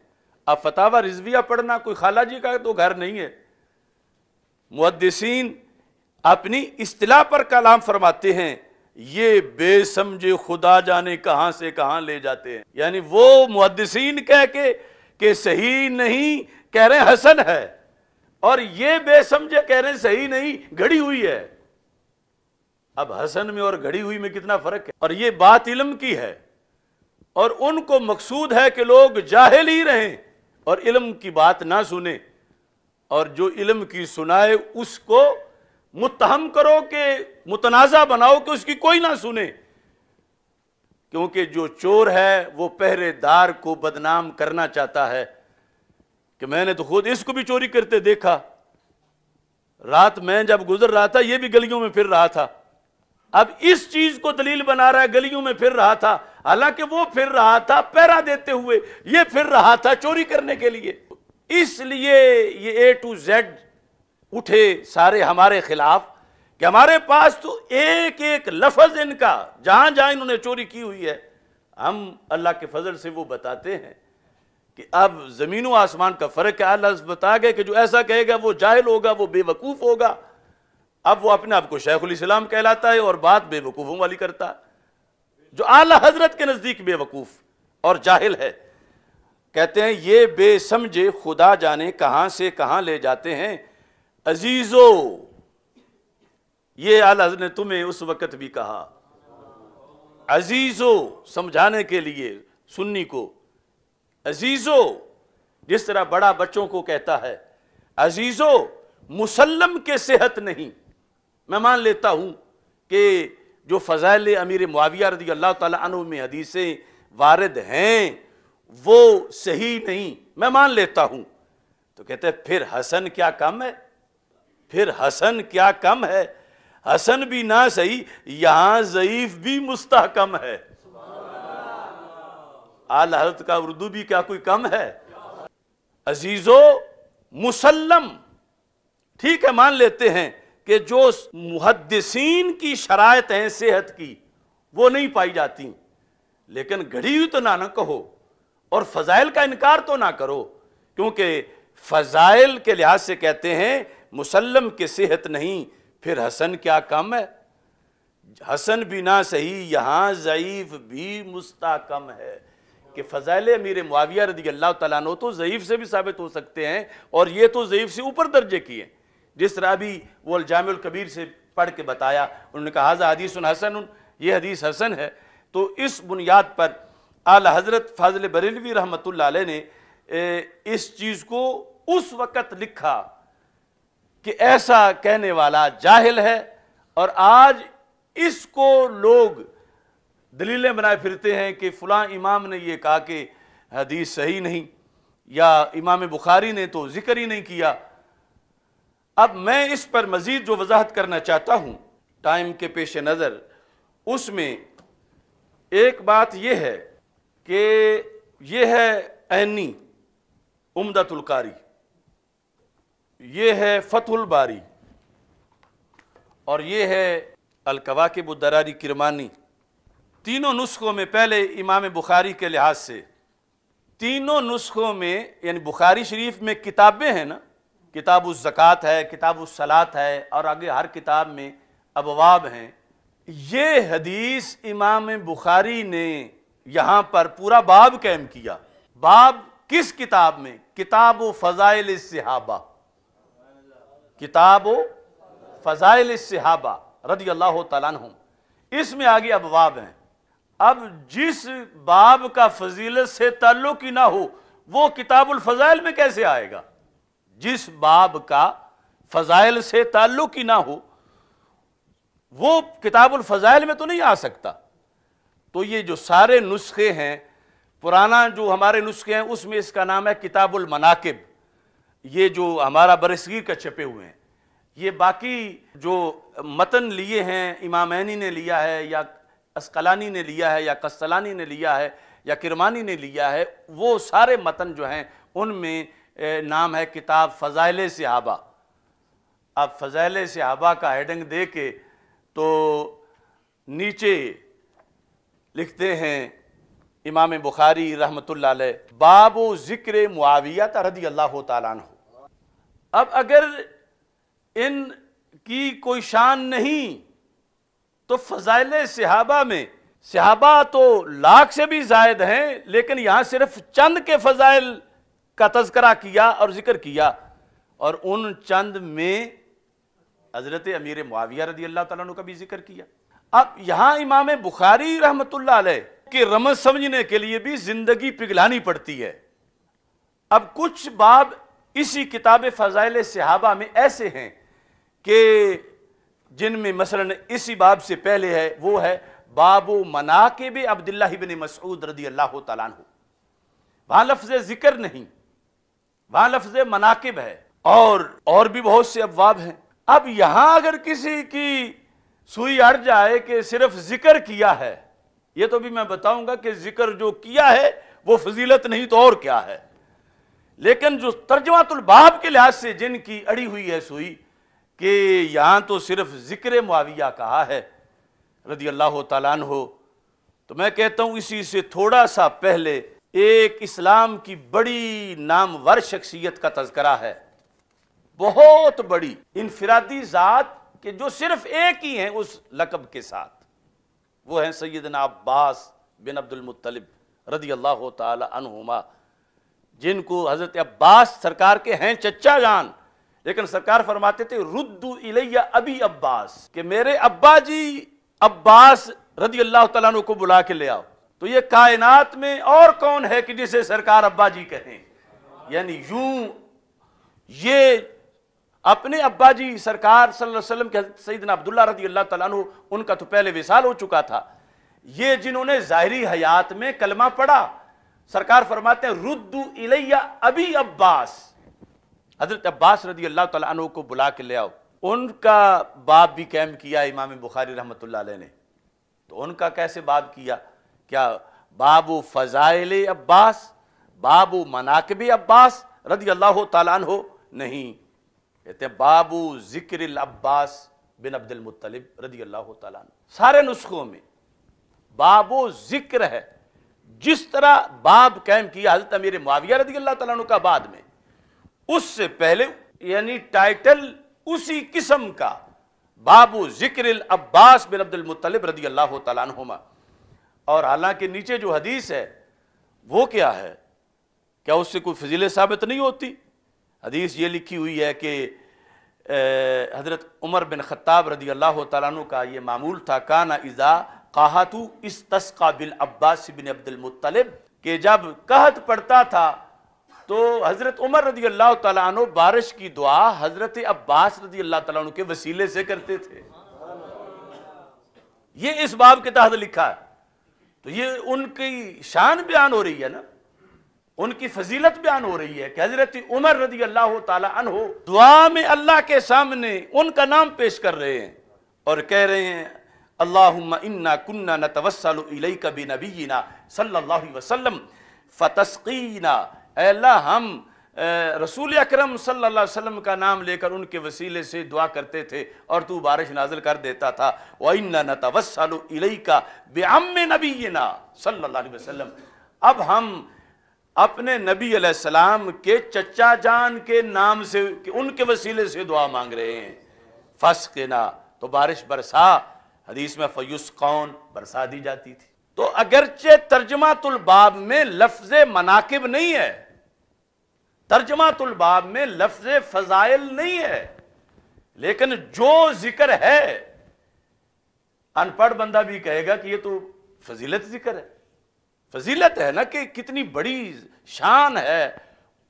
اب فتاوی رضویہ پڑھنا کوئی خالہ جی کا تو گھر نہیں ہے. محدثین اپنی اصطلاح پر کلام فرماتے ہیں، یہ بے سمجھے خدا جانے کہاں سے کہاں لے جاتے ہیں. یعنی وہ محدثین کہہ کے کہ صحیح نہیں کہہ رہے ہیں حسن ہے، اور یہ بے سمجھے کہہ رہے ہیں صحیح نہیں گھڑی ہوئی ہے. اب حسن میں اور گھڑی ہوئی میں کتنا فرق ہے. اور یہ بات علم کی ہے، اور ان کو مقصود ہے کہ لوگ جاہل ہی رہیں اور علم کی بات نہ سنیں، اور جو علم کی سنائے اس کو متہم کرو کہ متنازع بناؤ کہ اس کی کوئی نہ سنے. کیونکہ جو چور ہے وہ پہرے دار کو بدنام کرنا چاہتا ہے کہ میں نے تو خود اس کو بھی چوری کرتے دیکھا، رات میں جب گزر رہا تھا یہ بھی گلیوں میں پھر رہا تھا. اب اس چیز کو دلیل بنا رہا ہے گلیوں میں پھر رہا تھا، حالانکہ وہ پھر رہا تھا پہرا دیتے ہوئے، یہ پھر رہا تھا چوری کرنے کے لیے. اس لیے یہ اے ٹو زیڈ اٹھے سارے ہمارے خلاف کہ ہمارے پاس تو ایک ایک لفظ ان کا جہاں جہاں انہوں نے چوری کی ہوئی ہے، ہم اللہ کے فضل سے وہ بتاتے ہیں کہ اب زمین و آسمان کا فرق ہے. اللہ بتا گئے کہ جو ایسا کہے گا وہ جاہل ہوگا، وہ بے وقوف ہوگا. اب وہ اپنے آپ کو شیخ الاسلام کہلاتا ہے اور بات بے وقوفوں والی کرتا ہے، جو اعلی حضرت کے نزدیک بے وقوف اور جاہل ہے. کہتے ہیں یہ بے سمجھے خدا جانے کہاں سے کہاں لے جاتے ہیں. عزیزو، یہ اعلی حضرت نے تمہیں اس وقت بھی کہا، عزیزو سمجھانے کے لیے سنی کو. عزیزو جس طرح بڑا بچوں کو کہتا ہے، عزیزو مسلم کے صحت نہیں. میں مان لیتا ہوں کہ جو فضائل امیر معاویہ رضی اللہ تعالیٰ عنہ میں حدیثیں وارد ہیں وہ صحیح نہیں، میں مان لیتا ہوں. تو کہتے ہیں پھر حسن کیا کم ہے، پھر حسن کیا کم ہے. حسن بھی نہ صحیح، یہاں ضعیف بھی مستحکم ہے. اعلی حضرت کا اردو بھی کیا کوئی کم ہے. عزیزو مسلم ٹھیک ہے، مان لیتے ہیں کہ جو محدثین کی شرائط ہیں صحت کی وہ نہیں پائی جاتی، لیکن گھڑی ہوئی تو نہ کہو اور فضائل کا انکار تو نہ کرو، کیونکہ فضائل کے لحاظ سے کہتے ہیں مسلم کے صحت نہیں، پھر حسن کیا کم ہے. حسن بھی نہ صحیح، یہاں ضعیف بھی مستحکم ہے. کہ فضائل امیر معاویہ رضی اللہ تعالیٰ عنہ تو ضعیف سے بھی ثابت ہو سکتے ہیں، اور یہ تو ضعیف سے اوپر درجے کی ہیں. جس طرح بھی وہ الجامع الکبیر سے پڑھ کے بتایا، انہوں نے کہا ھذا حدیث حسن، یہ حدیث حسن ہے. تو اس بنیاد پر اعلی حضرت فاضل بریلوی رحمۃ اللہ علیہ نے اس چیز کو اس وقت لکھا کہ ایسا کہنے والا جاہل ہے، اور آج اس کو لوگ دلیلیں بنائے پھرتے ہیں کہ فلاں امام نے یہ کہا کہ حدیث صحیح نہیں، یا امام بخاری نے تو ذکر ہی نہیں کیا. اب میں اس پر مزید جو وضاحت کرنا چاہتا ہوں ٹائم کے پیش نظر، اس میں ایک بات یہ ہے کہ یہ ہے عینی عمدۃ القاری، یہ ہے فتح الباری، اور یہ ہے الکواکب الدراری کرمانی. تینوں نسخوں میں پہلے امام بخاری کے لحاظ سے تینوں نسخوں میں، یعنی بخاری شریف میں کتابیں ہیں نا، کتاب الزکوٰۃ ہے، کتاب الصلاۃ ہے، اور آگے ہر کتاب میں ابواب ہیں. یہ حدیث امام بخاری نے یہاں پر پورا باب قائم کیا. باب کس کتاب میں؟ کتاب و فضائل الصحابہ. کتاب و فضائل الصحابہ رضی اللہ تعالیٰ عنہم. اس میں آگے ابواب ہیں. اب جس باب کا فضیلت سے تعلق ہی نہ ہو وہ کتاب الفضائل میں کیسے آئے گا؟ جس باب کا فضائل سے تعلق ہی نہ ہو وہ کتاب الفضائل میں تو نہیں آ سکتا. تو یہ جو سارے نسخے ہیں، پرانا جو ہمارے نسخے ہیں اس میں اس کا نام ہے کتاب المناقب. یہ جو ہمارا برصغیر کا چھپے ہوئے ہیں. یہ باقی جو متن لیے ہیں، امامینی نے لیا ہے یا اسقلانی نے لیا ہے یا قسطلانی نے لیا ہے یا کرمانی نے لیا ہے، وہ سارے متن جو ہیں ان میں نام ہے کتاب فضائل صحابہ. اب فضائل صحابہ کا ہیڈنگ دے کے تو نیچے لکھتے ہیں امام بخاری رحمۃ اللہ علیہ، باب و ذکر معاویہ رضی اللہ تعالیٰ عنہ. اب اگر ان کی کوئی شان نہیں تو فضائل صحابہ میں، صحابہ تو لاکھ سے بھی زائد ہیں لیکن یہاں صرف چند کے فضائل کا تذکرہ کیا اور ذکر کیا، اور ان چند میں حضرت امیر معاویہ رضی اللہ تعالیٰ عنہ کا بھی ذکر کیا. اب یہاں امام بخاری رحمۃ اللہ علیہ کے رمز سمجھنے کے لیے بھی زندگی پگھلانی پڑتی ہے. اب کچھ باب اسی کتاب فضائل صحابہ میں ایسے ہیں کہ جن میں مثلا اسی باب سے پہلے ہے، وہ ہے باب مناقب عبداللہ بن مسعود رضی اللہ تعالیٰ عنہ. وہاں لفظ ذکر نہیں، وہاں لفظ مناقب ہے، اور بھی بہت سے ابواب ہیں. اب یہاں اگر کسی کی سوئی اڑ جائے کہ صرف ذکر کیا ہے، یہ تو بھی میں بتاؤں گا کہ ذکر جو کیا ہے وہ فضیلت نہیں تو اور کیا ہے. لیکن جو ترجمہ الباب کے لحاظ سے جن کی اڑی ہوئی ہے سوئی کہ یہاں تو صرف ذکر معاویہ کہا ہے رضی اللہ تعالیٰ عنہ، تو میں کہتا ہوں اسی سے تھوڑا سا پہلے ایک اسلام کی بڑی نامور شخصیت کا تذکرہ ہے، بہت بڑی انفرادی ذات کہ جو صرف ایک ہی ہیں اس لقب کے ساتھ. وہ ہیں سیدنا عباس بن عبد المطلب رضی اللہ تعالی عنہما، جن کو حضرت عباس سرکار کے ہیں چچا جان، لیکن سرکار فرماتے تھے ردو الیہ ابی عباس، کہ میرے ابا جی عباس رضی اللہ تعالیٰ عنہ کو بلا کے لے آؤ. تو یہ کائنات میں اور کون ہے کہ جسے سرکار ابا جی کہیں؟ یعنی یوں یہ اپنے ابا جی سرکار صلی اللہ علیہ وسلم کے سیدنا عبداللہ رضی اللہ تعالیٰ عنہ، ان کا تو پہلے وصال ہو چکا تھا. یہ جنہوں نے ظاہری حیات میں کلمہ پڑھا، سرکار فرماتے ہیں ردو الیہ ابی عباس، حضرت عباس رضی اللہ تعالیٰ عنہ کو بلا کے لے آؤ. ان کا باب بھی قائم کیا امام بخاری رحمۃ اللہ علیہ نے. تو ان کا کیسے باب کیا؟ کیا باب فضائل عباس، باب مناقب عباس رضی اللہ تعالیٰ عنہ؟ نہیں، کہتے ہیں باب ذکر العباس بن عبد المطلب رضی اللہ تعالیٰ عنہ. سارے نسخوں میں باب ذکر ہے. جس طرح باب قائم کیا حضرت امیر معاویہ رضی اللہ تعالیٰ عنہ کا بعد میں، اس سے پہلے یعنی ٹائٹل اسی قسم کا باب ذکر العباس بن عبد المطلب رضی اللہ تعالیٰ عنہما. اور حالانکہ نیچے جو حدیث ہے وہ کیا ہے؟ کیا اس سے کوئی فضیلت ثابت نہیں ہوتی؟ حدیث یہ لکھی ہوئی ہے کہ حضرت عمر بن خطاب رضی اللہ تعالیٰ عنہ کا یہ معمول تھا، کانا اذا قاحت استسقا بالعباس بن عبد المطلب، کہ جب قحط پڑتا تھا تو حضرت عمر رضی اللہ تعالیٰ عنہ بارش کی دعا حضرت عباس رضی اللہ تعالیٰ عنہ کے وسیلے سے کرتے تھے. یہ اس باب کے تحت لکھا ہے. تو یہ ان کی شان بیان ہو رہی ہے نا، ان کی فضیلت بیان ہو رہی ہے کہ حضرت عمر رضی اللہ تعالیٰ عنہ دعا میں اللہ کے سامنے ان کا نام پیش کر رہے ہیں اور کہہ رہے ہیں اللہم انا کننا نتوسل الیک بنبینا صلی اللہ علیہ وسلم فتسقینا، اے اللہ ہم رسول اکرم صلی اللہ علیہ وسلم کا نام لے کر ان کے وسیلے سے دعا کرتے تھے اور تو بارش نازل کر دیتا تھا. وَإِنَّا نَتَوَسَّلُ إِلَيْكَ بِعَمِّ نَبِيِّنَا صلی اللہ علیہ وسلم، اب ہم اپنے نبی علیہ السلام کے چچا جان کے نام سے، ان کے وسیلے سے دعا مانگ رہے ہیں. فَاسْقِنَا، تو بارش برسا. حدیث میں فَيُسْقَوْنَ، برسا دی جاتی تھی. تو اگرچہ ترجمات الباب میں لفظ مناقب نہیں ہے، ترجمات الباب میں لفظ فضائل نہیں ہے، لیکن جو ذکر ہے ان پڑھ بندہ بھی کہے گا کہ یہ تو فضیلت ذکر ہے، فضیلت ہے نا، کہ کتنی بڑی شان ہے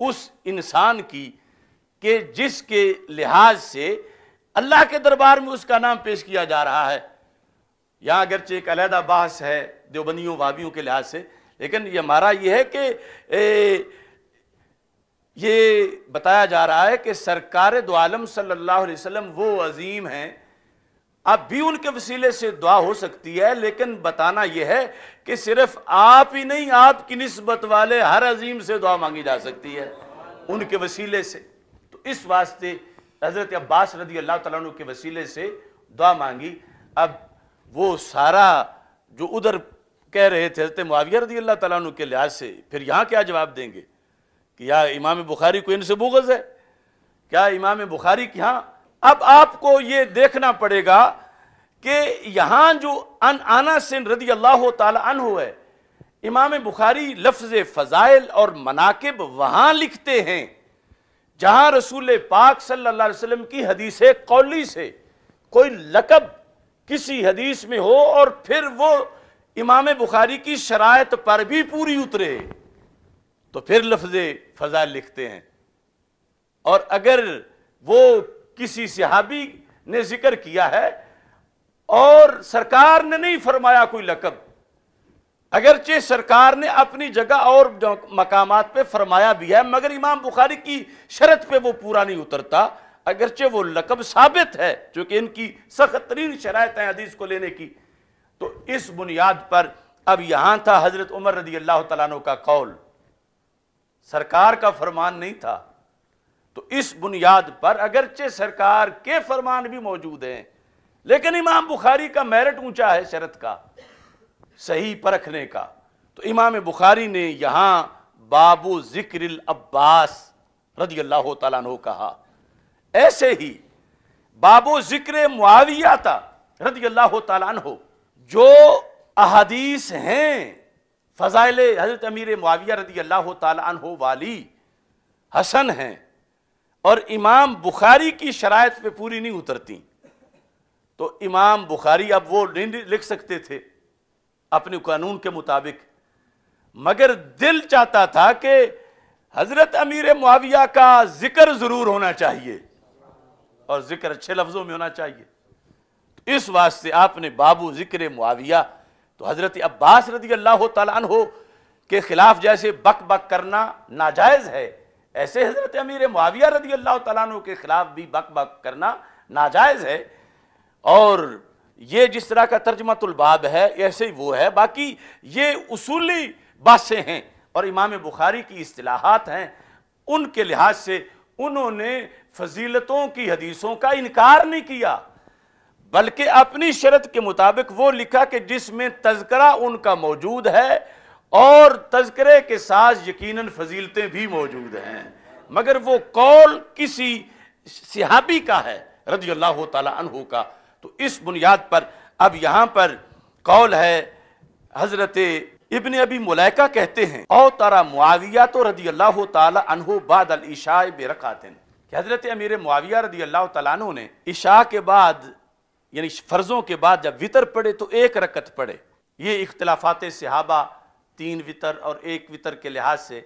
اس انسان کی کہ جس کے لحاظ سے اللہ کے دربار میں اس کا نام پیش کیا جا رہا ہے۔ یہاں اگرچہ ایک علیحدہ بحث ہے دیوبندیوں وہابیوں کے لحاظ سے، لیکن یہ ہمارا یہ ہے کہ یہ بتایا جا رہا ہے کہ سرکار دو عالم صلی اللہ علیہ وسلم وہ عظیم ہیں، اب بھی ان کے وسیلے سے دعا ہو سکتی ہے، لیکن بتانا یہ ہے کہ صرف آپ ہی نہیں، آپ کی نسبت والے ہر عظیم سے دعا مانگی جا سکتی ہے ان کے وسیلے سے۔ تو اس واسطے حضرت عباس رضی اللہ تعالیٰ عنہ کے وسیلے سے دعا مانگی۔ اب وہ سارا جو ادھر کہہ رہے تھے حضرت معاویہ رضی اللہ تعالیٰ عنہ کے لحاظ سے، پھر یہاں کیا جواب دیں گے کہ یا امام بخاری کو ان سے بغض ہے؟ کیا امام بخاری کی ہاں؟ اب آپ کو یہ دیکھنا پڑے گا کہ یہاں جو انس رضی اللہ تعالی عنہ ہے، امام بخاری لفظ فضائل اور مناقب وہاں لکھتے ہیں جہاں رسول پاک صلی اللہ علیہ وسلم کی حدیث قولی سے کوئی لقب کسی حدیث میں ہو اور پھر وہ امام بخاری کی شرائط پر بھی پوری اترے تو پھر لفظ فضائل لکھتے ہیں۔ اور اگر وہ کسی صحابی نے ذکر کیا ہے اور سرکار نے نہیں فرمایا کوئی لقب، اگرچہ سرکار نے اپنی جگہ اور مقامات پہ فرمایا بھی ہے، مگر امام بخاری کی شرط پہ وہ پورا نہیں اترتا، اگرچہ وہ لقب ثابت ہے چونکہ ان کی سخت ترین شرائط ہیں حدیث کو لینے کی۔ تو اس بنیاد پر اب یہاں تھا حضرت عمر رضی اللہ تعالیٰ عنہ کا قول، سرکار کا فرمان نہیں تھا، تو اس بنیاد پر اگرچہ سرکار کے فرمان بھی موجود ہیں لیکن امام بخاری کا میرٹ اونچا ہے شرط کا، صحیح پرکھنے کا، تو امام بخاری نے یہاں باب ذکر العباس رضی اللہ تعالیٰ عنہ کہا۔ ایسے ہی باب ذکر معاویہ تھا رضی اللہ تعالیٰ عنہ، جو احادیث ہیں فضائل حضرت امیر معاویہ رضی اللہ تعالیٰ عنہ والی حسن ہیں اور امام بخاری کی شرائط پہ پوری نہیں اترتی، تو امام بخاری اب وہ نہیں لکھ سکتے تھے اپنے قانون کے مطابق، مگر دل چاہتا تھا کہ حضرت امیر معاویہ کا ذکر ضرور ہونا چاہیے اور ذکر اچھے لفظوں میں ہونا چاہیے، تو اس واسطے آپ نے بابو ذکر معاویہ۔ تو حضرت عباس رضی اللہ تعالیٰ عنہ کے خلاف جیسے بک بک کرنا ناجائز ہے، ایسے حضرت امیر معاویہ رضی اللہ تعالیٰ عنہ کے خلاف بھی بک بک کرنا ناجائز ہے، اور یہ جس طرح کا ترجمۃ الباب ہے ایسے ہی وہ ہے، باقی یہ اصولی باتیں ہیں اور امام بخاری کی اصطلاحات ہیں، ان کے لحاظ سے انہوں نے فضیلتوں کی حدیثوں کا انکار نہیں کیا، بلکہ اپنی شرط کے مطابق وہ لکھا کہ جس میں تذکرہ ان کا موجود ہے اور تذکرے کے ساتھ یقیناً فضیلتیں بھی موجود ہیں، مگر وہ قول کسی صحابی کا ہے رضی اللہ تعالیٰ عنہ کا۔ تو اس بنیاد پر اب یہاں پر قول ہے، حضرت ابن ابی ملیکہ کہتے ہیں او ترى معاویہ تو رضی اللہ تعالیٰ عنہ بعد العشاء برکعت، کہ حضرت امیر معاویہ رضی اللہ تعالیٰ عنہ نے عشاء کے بعد یعنی فرضوں کے بعد جب وطر پڑھے تو ایک رکعت پڑھے۔ یہ اختلافات صحابہ 3 وطر اور 1 وطر کے لحاظ سے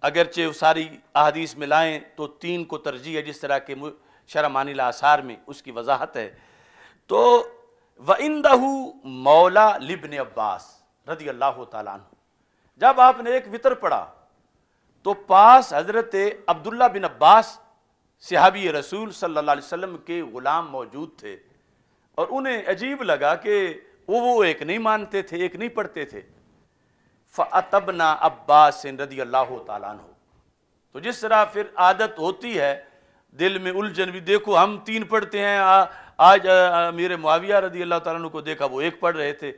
اگرچہ ساری احادیث میں لائیں تو 3 کو ترجیح ہے، جس طرح کے شرح معانی الاثار میں اس کی وضاحت ہے۔ تو وَعِندَهُ مولا لابن عباس رضی اللہ تعالیٰ عنہ، جب آپ نے 1 وطر پڑھا تو پاس حضرت عبداللہ بن عباس صحابی رسول صلی اللہ علیہ وسلم کے غلام موجود تھے، اور انہیں عجیب لگا کہ وہ ایک نہیں مانتے تھے، ایک نہیں پڑھتے تھے۔ فَأَتَبْنَا عباس رضی اللہ تعالیٰ عنہ، تو جس طرح پھر عادت ہوتی ہے دل میں الجھن بھی، دیکھو ہم 3 پڑھتے ہیں، آج امیر معاویہ رضی اللہ تعالیٰ عنہ کو دیکھا وہ 1 پڑھ رہے تھے،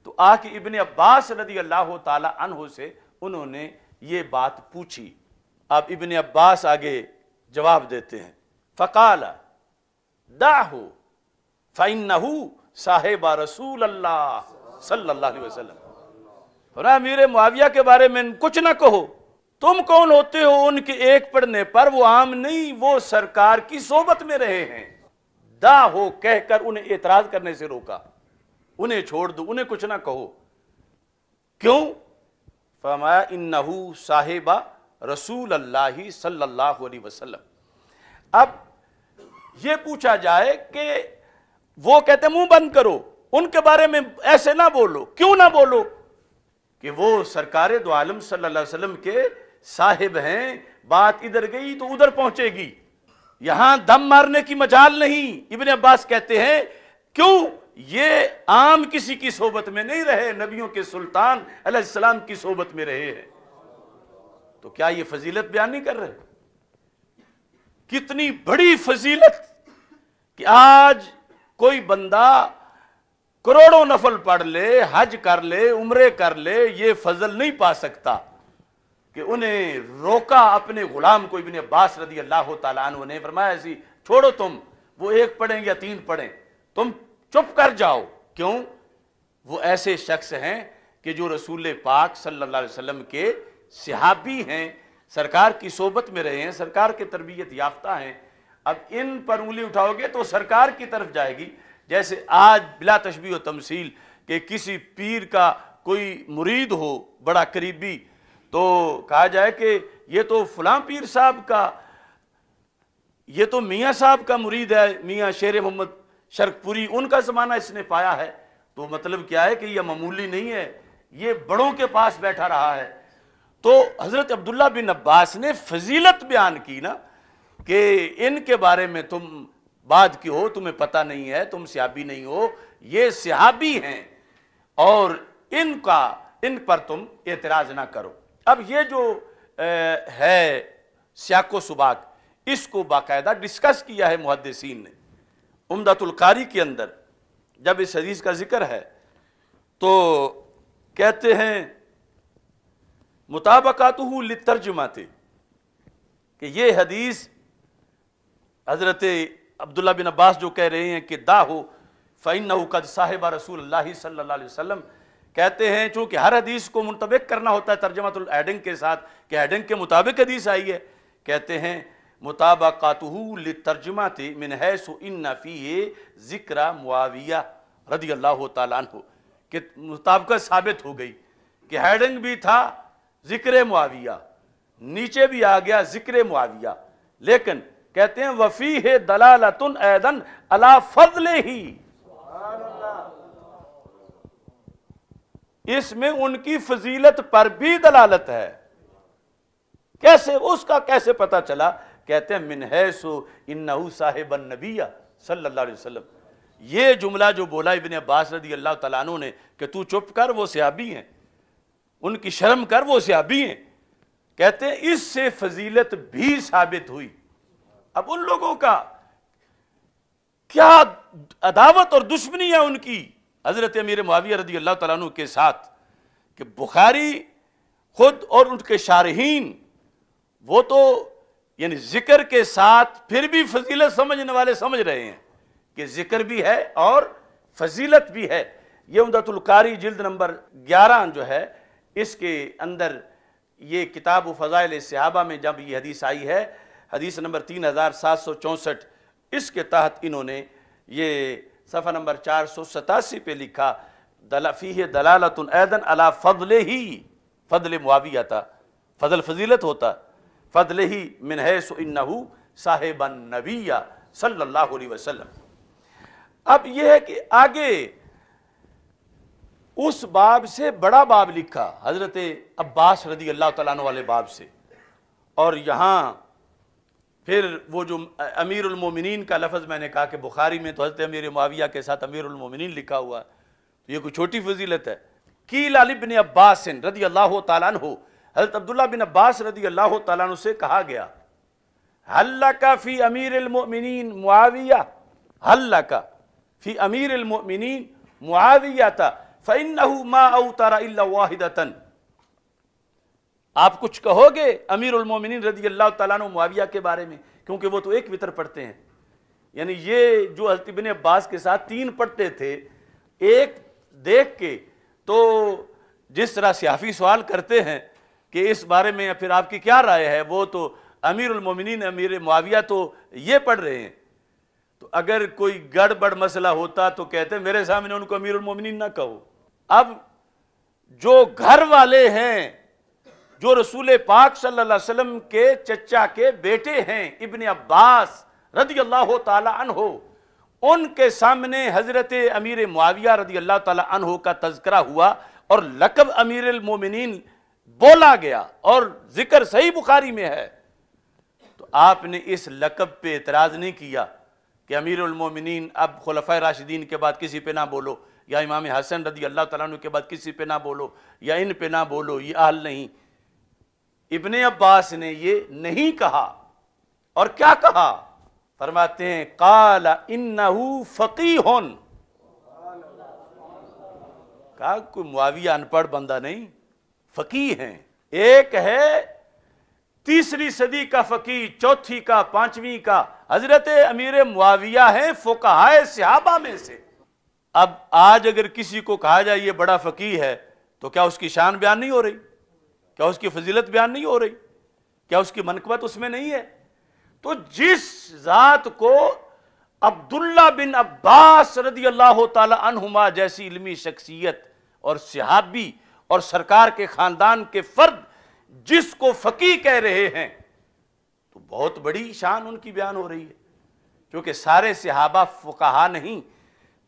تو آ کے ابن عباس رضی اللہ تعالیٰ عنہ سے انہوں نے یہ بات پوچھی۔ اب ابن عباس آگے جواب دیتے ہیں، فقال دعہ فإنہ صاحب رسول اللہ صلی اللہ علیہ وسلم۔ فرمایا امیر معاویہ کے بارے میں کچھ نہ کہو، تم کون ہوتے ہو ان کے ایک پڑھنے پر؟ وہ عام نہیں، وہ سرکار کی صحبت میں رہے ہیں۔ دا ہو کہہ کر انہیں اعتراض کرنے سے روکا، انہیں چھوڑ دو، انہیں کچھ نہ کہو۔ کیوں؟ فرمایا انہو صاحبہ رسول اللہ صلی اللہ علیہ وسلم۔ اب یہ پوچھا جائے کہ وہ کہتے ہیں منہ بند کرو، ان کے بارے میں ایسے نہ بولو، کیوں نہ بولو؟ کہ وہ سرکار دو عالم صلی اللہ علیہ وسلم کے صاحب ہیں، بات ادھر گئی تو ادھر پہنچے گی، یہاں دم مارنے کی مجال نہیں۔ ابن عباس کہتے ہیں کیوں؟ یہ عام کسی کی صحبت میں نہیں رہے، نبیوں کے سلطان علیہ السلام کی صحبت میں رہے ہیں۔ تو کیا یہ فضیلت بیان نہیں کر رہے؟ کتنی بڑی فضیلت کہ آج کوئی بندہ کروڑوں نفل پڑھ لے، حج کر لے، عمرے کر لے، یہ فضل نہیں پا سکتا کہ انہیں روکا اپنے غلام کو۔ ابن عباس رضی اللہ تعالیٰ عنہ نے فرمایا ایسی چھوڑو، تم وہ ایک پڑھیں یا تین پڑھیں، تم چپ کر جاؤ۔ کیوں؟ وہ ایسے شخص ہیں کہ جو رسول پاک صلی اللہ علیہ وسلم کے صحابی ہیں، سرکار کی صحبت میں رہے ہیں، سرکار کے تربیت یافتہ ہیں۔ اب ان پر انگلی اٹھاؤ گے تو سرکار کی طرف جائے گی۔ جیسے آج بلا تشبیہ و تمثیل کہ کسی پیر کا کوئی مرید ہو بڑا قریبی، تو کہا جائے کہ یہ تو فلاں پیر صاحب کا، یہ تو میاں صاحب کا مرید ہے، میاں شیر محمد شرک پوری، ان کا زمانہ اس نے پایا ہے۔ تو مطلب کیا ہے کہ یہ معمولی نہیں ہے، یہ بڑوں کے پاس بیٹھا رہا ہے۔ تو حضرت عبداللہ بن عباس نے فضیلت بیان کی نا کہ ان کے بارے میں تم بعد کی ہو، تمہیں پتہ نہیں ہے، تم صحابی نہیں ہو، یہ صحابی ہیں اور ان پر تم اعتراض نہ کرو۔ اب یہ جو ہے سیاق و سباق، اس کو باقاعدہ ڈسکس کیا ہے محدثین نے۔ عمدۃ القاری کے اندر جب اس حدیث کا ذکر ہے تو کہتے ہیں مطابقاتہ للترجمات، کہ یہ حدیث حضرت عبداللہ بن عباس جو کہہ رہے ہیں کہ دا ہو فَإِنَّهُ قَدْ صَاحِبَ رسول اللہ صلی اللہ علیہ وسلم، کہتے ہیں چونکہ ہر حدیث کو منطبق کرنا ہوتا ہے ترجمۃ الہیڈنگ کے ساتھ کہ ہیڈنگ کے مطابق حدیث آئی ہے، کہتے ہیں مطابقاتہ للترجمات من حیث ان فیہ ذکر معاویہ رضی اللہ تعالیٰ عنہ، کہ مطابقت ثابت ہو گئی کہ ہیڈنگ بھی تھا ذکر معاویہ، نیچے بھی آ گیا ذکر معاویہ، لیکن کہتے ہیں وفیہ دلالۃ ایضاً علی فضلہ، اس میں ان کی فضیلت پر بھی دلالت ہے۔ کیسے؟ اس کا کیسے پتہ چلا؟ کہتے ہیں من حیث انہ صاحب النبی صلی اللہ علیہ وسلم۔ یہ جملہ جو بولا ابن عباس رضی اللہ تعالیٰ عنہ نے کہ تو چپ کر، وہ صحابی ہیں، ان کی شرم کر، وہ صحابی ہیں، کہتے ہیں اس سے فضیلت بھی ثابت ہوئی۔ اب ان لوگوں کا کیا عداوت اور دشمنی ہے ان کی حضرت امیر معاویہ رضی اللہ تعالیٰ عنہ کے ساتھ، کہ بخاری خود اور ان کے شارحین وہ تو یعنی ذکر کے ساتھ پھر بھی فضیلت سمجھنے والے سمجھ رہے ہیں کہ ذکر بھی ہے اور فضیلت بھی ہے۔ یہ عمدۃ القاری جلد نمبر 11 جو ہے، اس کے اندر یہ کتاب و فضائل صحابہ میں جب یہ حدیث آئی ہے، حدیث نمبر 3764، اس کے تحت انہوں نے یہ صفحہ نمبر 487 پہ لکھا فیہ دلالۃ ایضاً علی فضلہ، فضل معاویہ تھا، فضل فضیلت ہوتا، فضلہ من حیث انہ صاحب النبی صلی اللہ علیہ وسلم۔ اب یہ ہے کہ آگے اس باب سے بڑا باب لکھا حضرت عباس رضی اللہ تعالیٰ عنہ والے باب سے، اور یہاں پھر وہ جو امیر المومنین کا لفظ میں نے کہا کہ بخاری میں تو حضرت امیر معاویہ کے ساتھ امیر المومنین لکھا ہوا ہے، تو یہ کوئی چھوٹی فضیلت ہے۔ قیل علی بن عباس رضی اللہ تعالیٰ عنہ، حضرت عبداللہ بن عباس رضی اللہ تعالیٰ عنہ سے کہا گیا حل لک فی امیر المؤمنین معاویہ، حل لک فی امیر المؤمنین معاویہ فإنہ ما اوتر الا واحدۃ، آپ کچھ کہو گے امیر المومنین رضی اللہ تعالیٰ عنہ معاویہ کے بارے میں؟ کیونکہ وہ تو ایک وتر پڑھتے ہیں، یعنی یہ جو حضرت ابن عباس کے ساتھ 3 پڑھتے تھے، ایک دیکھ کے تو جس طرح صحافی سوال کرتے ہیں کہ اس بارے میں پھر آپ کی کیا رائے ہے، وہ تو امیر المومنین امیر معاویہ تو یہ پڑھ رہے ہیں، تو اگر کوئی گڑبڑ مسئلہ ہوتا تو کہتے ہیں میرے سامنے ان کو امیر المومنین نہ کہو۔ اب جو گھر والے ہیں، جو رسول پاک صلی اللہ علیہ وسلم کے چچا کے بیٹے ہیں ابن عباس رضی اللہ تعالی عنہ، ان کے سامنے حضرت امیر معاویہ رضی اللہ تعالی عنہ کا تذکرہ ہوا اور لقب امیر المومنین بولا گیا، اور ذکر صحیح بخاری میں ہے، تو آپ نے اس لقب پہ اعتراض نہیں کیا کہ امیر المومنین اب خلفائے راشدین کے بعد کسی پہ نہ بولو، یا امام حسن رضی اللہ تعالیٰ عنہ کے بعد کسی پہ نہ بولو، یا ان پہ نہ بولو، یہ اہل نہیں۔ ابن عباس نے یہ نہیں کہا، اور کیا کہا؟ فرماتے ہیں قال انہو فقیہ، کہا کوئی معاویہ ان پڑھ بندہ نہیں، فقیہ ہیں۔ ایک ہے 3 صدی کا فقیہ، 4 کا، 5ویں کا، حضرت امیر معاویہ ہیں فقہائے صحابہ میں سے۔ اب آج اگر کسی کو کہا جائے یہ بڑا فقیہ ہے تو کیا اس کی شان بیان نہیں ہو رہی؟ کیا اس کی فضیلت بیان نہیں ہو رہی؟ کیا اس کی منقبت اس میں نہیں ہے؟ تو جس ذات کو عبداللہ بن عباس رضی اللہ تعالی عنہما جیسی علمی شخصیت اور صحابی اور سرکار کے خاندان کے فرد جس کو فقیہ کہہ رہے ہیں، تو بہت بڑی شان ان کی بیان ہو رہی ہے، کیونکہ سارے صحابہ فقہا نہیں،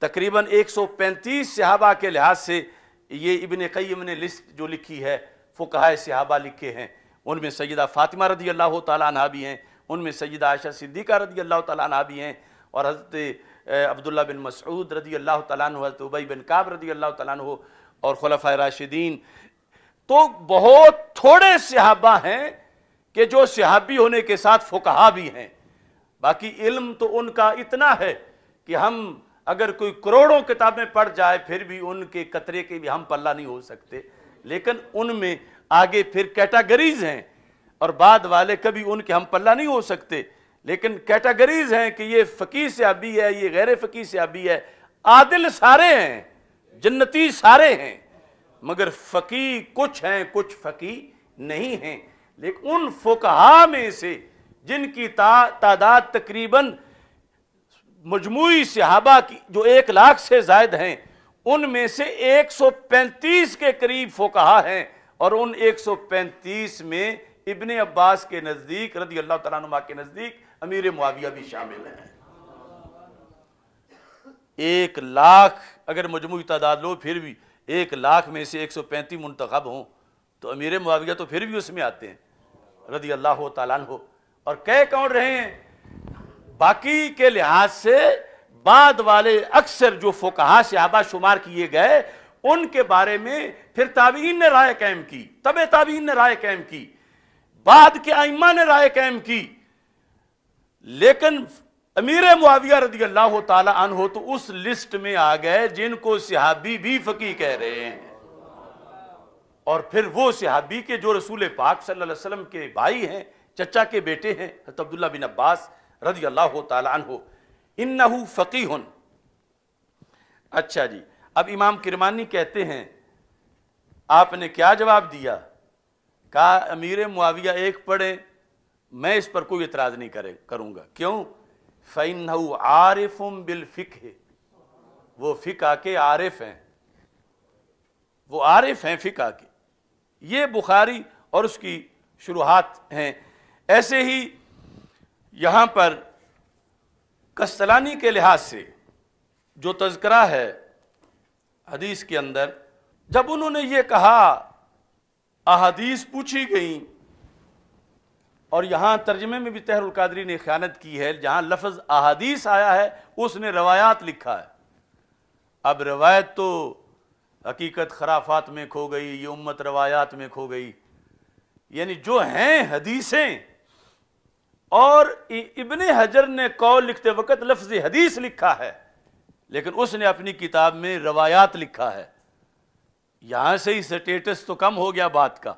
تقریباً 135 صحابہ کے لحاظ سے یہ ابن قیم نے لسٹ جو لکھی ہے فقہائے صحابہ لکھے ہیں، ان میں سیدہ فاطمہ رضی اللہ تعالیٰ عنہ بھی ہیں، ان میں سیدہ عائشہ صدیقہ رضی اللہ تعالیٰ عنہ بھی ہیں، اور حضرت عبداللہ بن مسعود رضی اللہ تعالیٰ عنہ، حضرت ابی بن کعب رضی اللہ تعالیٰ عنہ، اور خلفائے راشدین۔ تو بہت تھوڑے صحابہ ہیں کہ جو صحابی ہونے کے ساتھ فقہا بھی ہیں، باقی علم تو ان کا اتنا ہے کہ ہم اگر کوئی کروڑوں کتابیں پڑھ جائے پھر بھی ان کے قطرے کے بھی ہم پلہ نہیں ہو سکتے، لیکن ان میں آگے پھر کیٹاگریز ہیں، اور بعد والے کبھی ان کے ہم پلہ نہیں ہو سکتے، لیکن کیٹاگریز ہیں کہ یہ فقیہ صحابی ہے، یہ غیر فقیہ صحابی ہے، عادل سارے ہیں، جنتی سارے ہیں، مگر فقیہ کچھ ہیں، کچھ فقیہ نہیں ہیں۔ لیکن ان فقہا میں سے جن کی تعداد تقریباً مجموعی صحابہ کی جو 1 لاکھ سے زائد ہیں، ان میں سے 135 کے قریب فقہا ہیں، اور ان 135 میں ابن عباس کے نزدیک رضی اللہ تعالیٰ عنہ کے نزدیک امیر معاویہ بھی شامل ہیں۔ 1 لاکھ اگر مجموعی تعداد لو، پھر بھی 1 لاکھ میں سے 135 منتخب ہوں تو امیر معاویہ تو پھر بھی اس میں آتے ہیں رضی اللہ تعالیٰ عنہ۔ اور کہہ کون رہے ہیں؟ باقی کے لحاظ سے بعد والے اکثر جو فقہا صحابہ شمار کیے گئے ان کے بارے میں پھر تابعین نے رائے قائم کی، تبع تابعین نے رائے قائم کی، بعد کے ائمہ نے رائے قائم کی، لیکن امیر معاویہ رضی اللہ تعالی عنہ تو اس لسٹ میں آ گئے جن کو صحابی بھی فقیہ کہہ رہے ہیں، اور پھر وہ صحابی کے جو رسول پاک صلی اللہ علیہ وسلم کے بھائی ہیں، چچا کے بیٹے ہیں، حضرت عبداللہ بن عباس رضی اللہ تعالی عنہ، انہو فقیہ۔ اچھا جی، اب امام کرمانی کہتے ہیں آپ نے کیا جواب دیا؟ کہا امیر معاویہ 1 پڑھیں، میں اس پر کوئی اعتراض نہیں کروں گا، کیوں؟ فَإِنَّهُ عَارِفٌ بِالْفِقْهِ، وہ فقہ کے عارف ہیں، وہ عارف ہیں فقہ کے۔ یہ بخاری اور اس کی شروحات ہیں۔ ایسے ہی یہاں پر قسطلانی کے لحاظ سے جو تذکرہ ہے حدیث کے اندر، جب انہوں نے یہ کہا احادیث پوچھی گئیں، اور یہاں ترجمے میں بھی طاہر القادری نے خیانت کی ہے، جہاں لفظ احادیث آیا ہے اس نے روایات لکھا ہے۔ اب روایت تو حقیقت خرافات میں کھو گئی، یہ امت روایات میں کھو گئی، یعنی جو ہیں حدیثیں، اور ابن حجر نے قول لکھتے وقت لفظ حدیث لکھا ہے، لیکن اس نے اپنی کتاب میں روایات لکھا ہے۔ یہاں سے ہی سٹیٹس تو کم ہو گیا بات کا،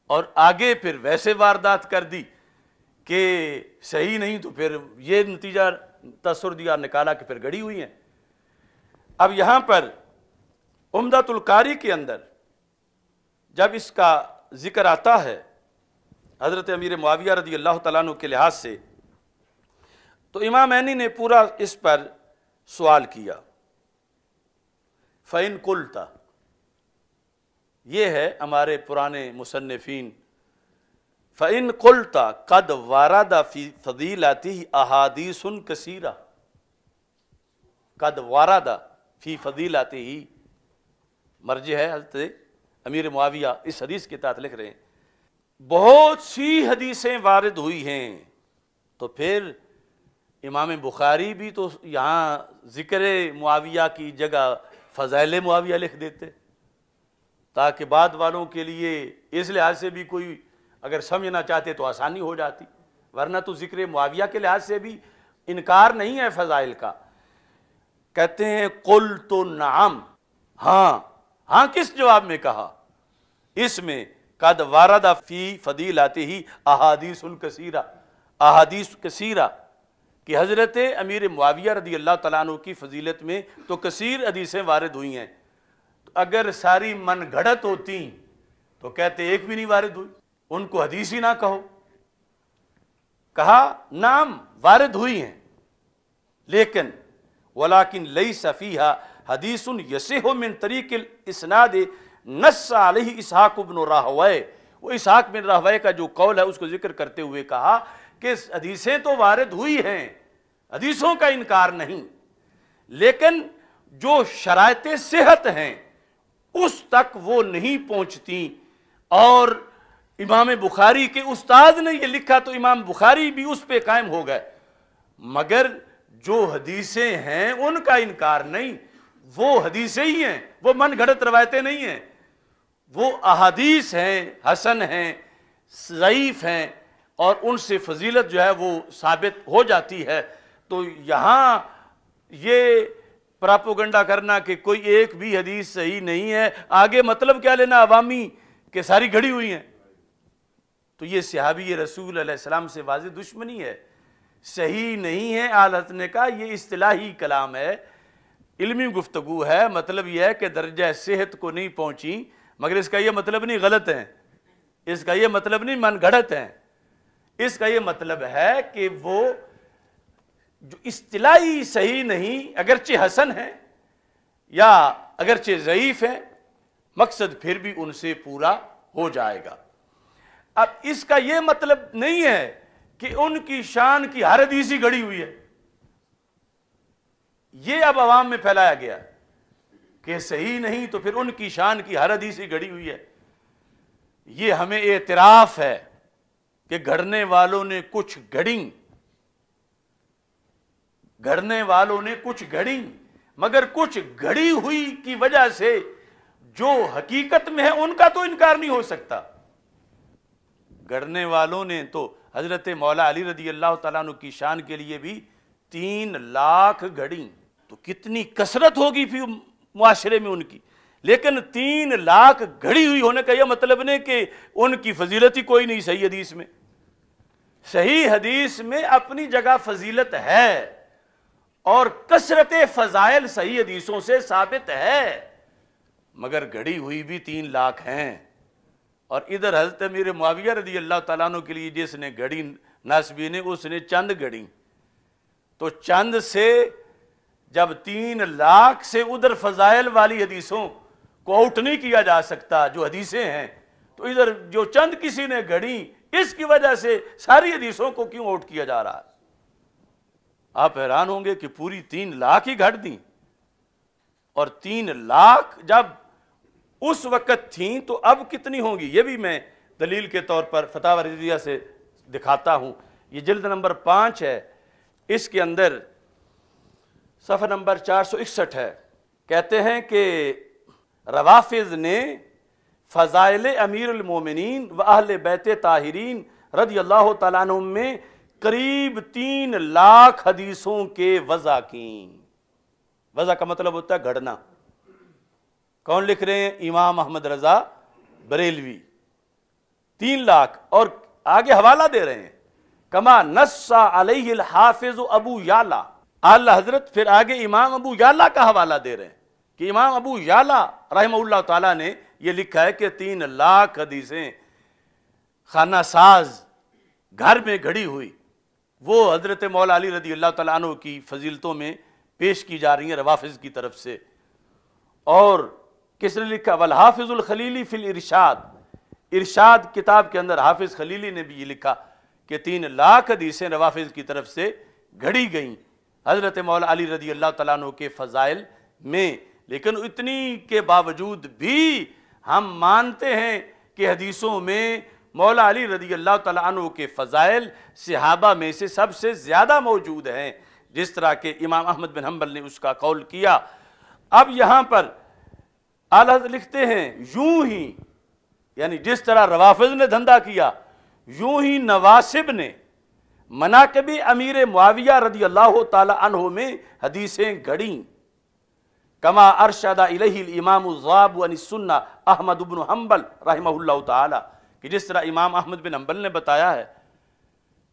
اور آگے پھر ویسے واردات کر دی کہ صحیح نہیں، تو پھر یہ نتیجہ تاثر دیا نکالا کہ پھر گڑی ہوئی ہیں۔ اب یہاں پر عمدۃ القاری کے اندر جب اس کا ذکر آتا ہے حضرت امیر معاویہ رضی اللہ تعالیٰ عنہ کے لحاظ سے، تو امام عینی نے پورا اس پر سوال کیا۔ فَإِن قُلْتَ، یہ ہے ہمارے پرانے مصنفین، فَإِن قُلْتَ قَدْ وَرَدَ فِي فَضِيلَتِهِ أَحَادِيثٌ كَثِيرَةٌ، قَدْ وَرَدَ فِي فَضِيلَتِهِ مرجع ہے حضرت امیر معاویہ، اس حدیث کے تحت لکھ رہے ہیں بہت سی حدیثیں وارد ہوئی ہیں، تو پھر امام بخاری بھی تو یہاں ذکر معاویہ کی جگہ فضائل معاویہ لکھ دیتے، تاکہ بعد والوں کے لیے اس لحاظ سے بھی کوئی اگر سمجھنا چاہتے تو آسانی ہو جاتی، ورنہ تو ذکر معاویہ کے لحاظ سے بھی انکار نہیں ہے فضائل کا۔ کہتے ہیں قلت نعم، ہاں، ہاں کس جواب میں کہا؟ اس میں قد وارد فی فضیلتہ احادیث کثیرہ، احادیث کثیرہ کہ حضرت امیر معاویہ رضی اللہ تعالیٰ عنہ کی فضیلت میں تو کثیر حدیثیں وارد ہوئی ہیں، تو اگر ساری من گھڑت ہوتی تو کہتے ایک بھی نہیں وارد ہوئی، ان کو حدیث ہی نہ کہو۔ کہا نام وارد ہوئی ہیں، لیکن ولیکن لیس فیہا حدیث یصح من طریق الاسناد نص علیہ اسحاق بن راہویہ، وہ اسحاق بن راہویہ کا جو قول ہے اس کو ذکر کرتے ہوئے کہا کہ حدیثیں تو وارد ہوئی ہیں، حدیثوں کا انکار نہیں، لیکن جو شرائط صحت ہیں اس تک وہ نہیں پہنچتی، اور امام بخاری کے استاد نے یہ لکھا تو امام بخاری بھی اس پہ قائم ہو گئے، مگر جو حدیثیں ہیں ان کا انکار نہیں، وہ حدیثیں ہی ہیں، وہ من گھڑت روایتیں نہیں ہیں، وہ احادیث ہیں، حسن ہیں، ضعیف ہیں، اور ان سے فضیلت جو ہے وہ ثابت ہو جاتی ہے۔ تو یہاں یہ پراپوگنڈا کرنا کہ کوئی ایک بھی حدیث صحیح نہیں ہے، آگے مطلب کیا لینا عوامی کہ ساری گھڑی ہوئی ہیں، تو یہ صحابی رسول علیہ السلام سے واضح دشمنی ہے۔ صحیح نہیں ہے اعلی حضرت نے کہا یہ اصطلاحی کلام ہے، علمی گفتگو ہے، مطلب یہ ہے کہ درجہ صحت کو نہیں پہنچی، مگر اس کا یہ مطلب نہیں غلط ہیں، اس کا یہ مطلب نہیں من گھڑت ہیں، اس کا یہ مطلب ہے کہ وہ جو اصطلاحی صحیح نہیں، اگرچہ حسن ہے یا اگرچہ ضعیف ہے، مقصد پھر بھی ان سے پورا ہو جائے گا۔ اب اس کا یہ مطلب نہیں ہے کہ ان کی شان کی ہر حدیث ہی گھڑی ہوئی ہے، یہ اب عوام میں پھیلایا گیا کہ صحیح نہیں تو پھر ان کی شان کی ہر حدیث ہی گھڑی ہوئی ہے۔ یہ ہمیں اعتراف ہے کہ گھڑنے والوں نے کچھ گھڑیں، گھڑنے والوں نے کچھ گھڑیں، مگر کچھ گھڑی ہوئی کی وجہ سے جو حقیقت میں ہے ان کا تو انکار نہیں ہو سکتا۔ گھڑنے والوں نے تو حضرت مولا علی رضی اللہ تعالیٰ عنہ کی شان کے لیے بھی 3 لاکھ گھڑیں، تو کتنی کثرت ہوگی پھر معاشرے میں ان کی، لیکن 3 لاکھ گھڑی ہوئی ہونے کا یہ مطلب نہیں کہ ان کی فضیلت ہی کوئی نہیں صحیح حدیث میں۔ صحیح حدیث میں اپنی جگہ فضیلت ہے، اور کثرت فضائل صحیح حدیثوں سے ثابت ہے، مگر گھڑی ہوئی بھی 3 لاکھ ہیں۔ اور ادھر حضرت امیر معاویہ رضی اللہ تعالیٰ عنہ کے لیے جس نے گھڑی ناسبی نے، اس نے چند گھڑی، تو چند سے جب 3 لاکھ سے ادھر فضائل والی حدیثوں کو آؤٹ نہیں کیا جا سکتا جو حدیثیں ہیں، تو ادھر جو چند کسی نے گھڑی اس کی وجہ سے ساری حدیثوں کو کیوں آؤٹ کیا جا رہا ہے؟ آپ حیران ہوں گے کہ پوری 3 لاکھ ہی گھڑ دیں، اور 3 لاکھ جب اس وقت تھیں تو اب کتنی ہوں گی؟ یہ بھی میں دلیل کے طور پر فتاوی رضویہ سے دکھاتا ہوں، یہ جلد نمبر 5 ہے، اس کے اندر صفحہ نمبر 461 ہے۔ کہتے ہیں کہ روافض نے فضائل امیر المومنین و اہل بیت طاہرین رضی اللہ تعالیٰ عنہم میں قریب 3 لاکھ حدیثوں کے وضع کی۔ وضع کا مطلب ہوتا ہے گھڑنا۔ کون لکھ رہے ہیں؟ امام احمد رضا بریلوی۔ 3 لاکھ، اور آگے حوالہ دے رہے ہیں کما نص علیہ الحافظ ابو یعلا، اعلی حضرت پھر آگے امام ابو یعلا کا حوالہ دے رہے ہیں کہ امام ابو یعلا رحمہ اللہ تعالیٰ نے یہ لکھا ہے کہ 3 لاکھ حدیثیں خانہ ساز گھر میں گھڑی ہوئی وہ حضرت مولا علی رضی اللہ تعالیٰ عنہ کی فضیلتوں میں پیش کی جا رہی ہیں روافض کی طرف سے۔ اور کس نے لکھا؟ والحافظ الخلیلی فی الارشاد، ارشاد کتاب کے اندر حافظ خلیلی نے بھی یہ لکھا کہ 3 لاکھ حدیثیں روافض کی طرف سے گھڑی گئیں حضرت مولا علی رضی اللہ تعالیٰ عنہ کے فضائل میں۔ لیکن اتنی کے باوجود بھی ہم مانتے ہیں کہ حدیثوں میں مولا علی رضی اللہ تعالیٰ عنہ کے فضائل صحابہ میں سے سب سے زیادہ موجود ہیں، جس طرح کہ امام احمد بن حنبل نے اس کا قول کیا۔ اب یہاں پر اعلیٰ حضرت لکھتے ہیں یوں ہی، یعنی جس طرح روافض نے دھندا کیا، یوں ہی نواسب نے مناقب امیر معاویہ رضی اللہ تعالی عنہ میں حدیثیں گھڑیں، کما ارشد الیہ الامام الضاب عن السنہ احمد بن حنبل رحمہ اللہ تعالی، کہ جس طرح امام احمد بن حنبل نے بتایا ہے۔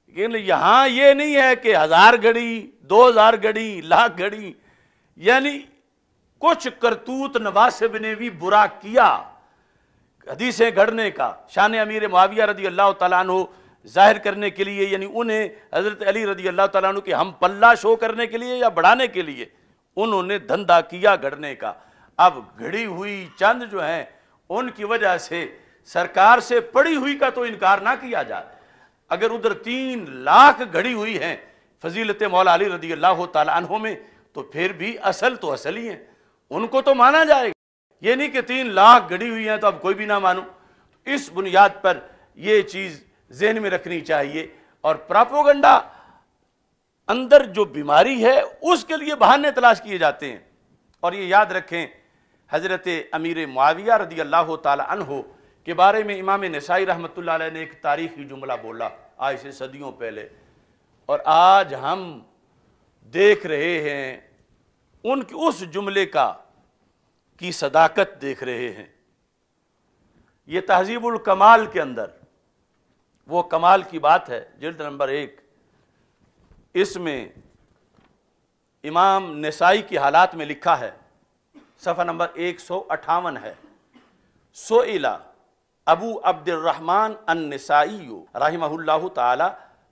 لیکن یہاں یہ نہیں ہے کہ 1000 گھڑی، 2000 گھڑی، لاکھ گھڑی، یعنی کچھ کرتوت نواسب نے بھی برا کیا حدیثیں گھڑنے کا، شان امیر معاویہ رضی اللہ تعالیٰ عنہ ظاہر کرنے کے لیے، یعنی انہیں حضرت علی رضی اللہ تعالیٰ عنہ کے ہم پلہ شو کرنے کے لیے یا بڑھانے کے لیے انہوں نے دھندا کیا گھڑنے کا۔ اب گھڑی ہوئی چند جو ہیں ان کی وجہ سے سرکار سے پڑی ہوئی کا تو انکار نہ کیا جائے۔ اگر ادھر 3 لاکھ گھڑی ہوئی ہیں فضیلت مولا علی رضی اللہ تعالیٰ عنہ میں، تو پھر بھی اصل تو اصل ہی ہیں، ان کو تو مانا جائے گا۔ یہ نہیں کہ 3 لاکھ گھڑی ہوئی ہیں تو اب کوئی بھی نہ مانو۔ اس بنیاد پر یہ چیز ذہن میں رکھنی چاہیے۔ اور پراپوگنڈا اندر جو بیماری ہے اس کے لیے بہانے تلاش کیے جاتے ہیں۔ اور یہ یاد رکھیں، حضرت امیر معاویہ رضی اللہ تعالی عنہ کے بارے میں امام نسائی رحمۃ اللہ علیہ نے ایک تاریخی جملہ بولا آج سے صدیوں پہلے، اور آج ہم دیکھ رہے ہیں ان کی اس جملے کی صداقت دیکھ رہے ہیں۔ یہ تہذیب الکمال کے اندر وہ کمال کی بات ہے، جلد نمبر 1، اس میں امام نسائی کی حالات میں لکھا ہے، صفحہ نمبر 158 ہے، سئل ابو عبد الرحمن النسائی رحمہ اللہ تعالی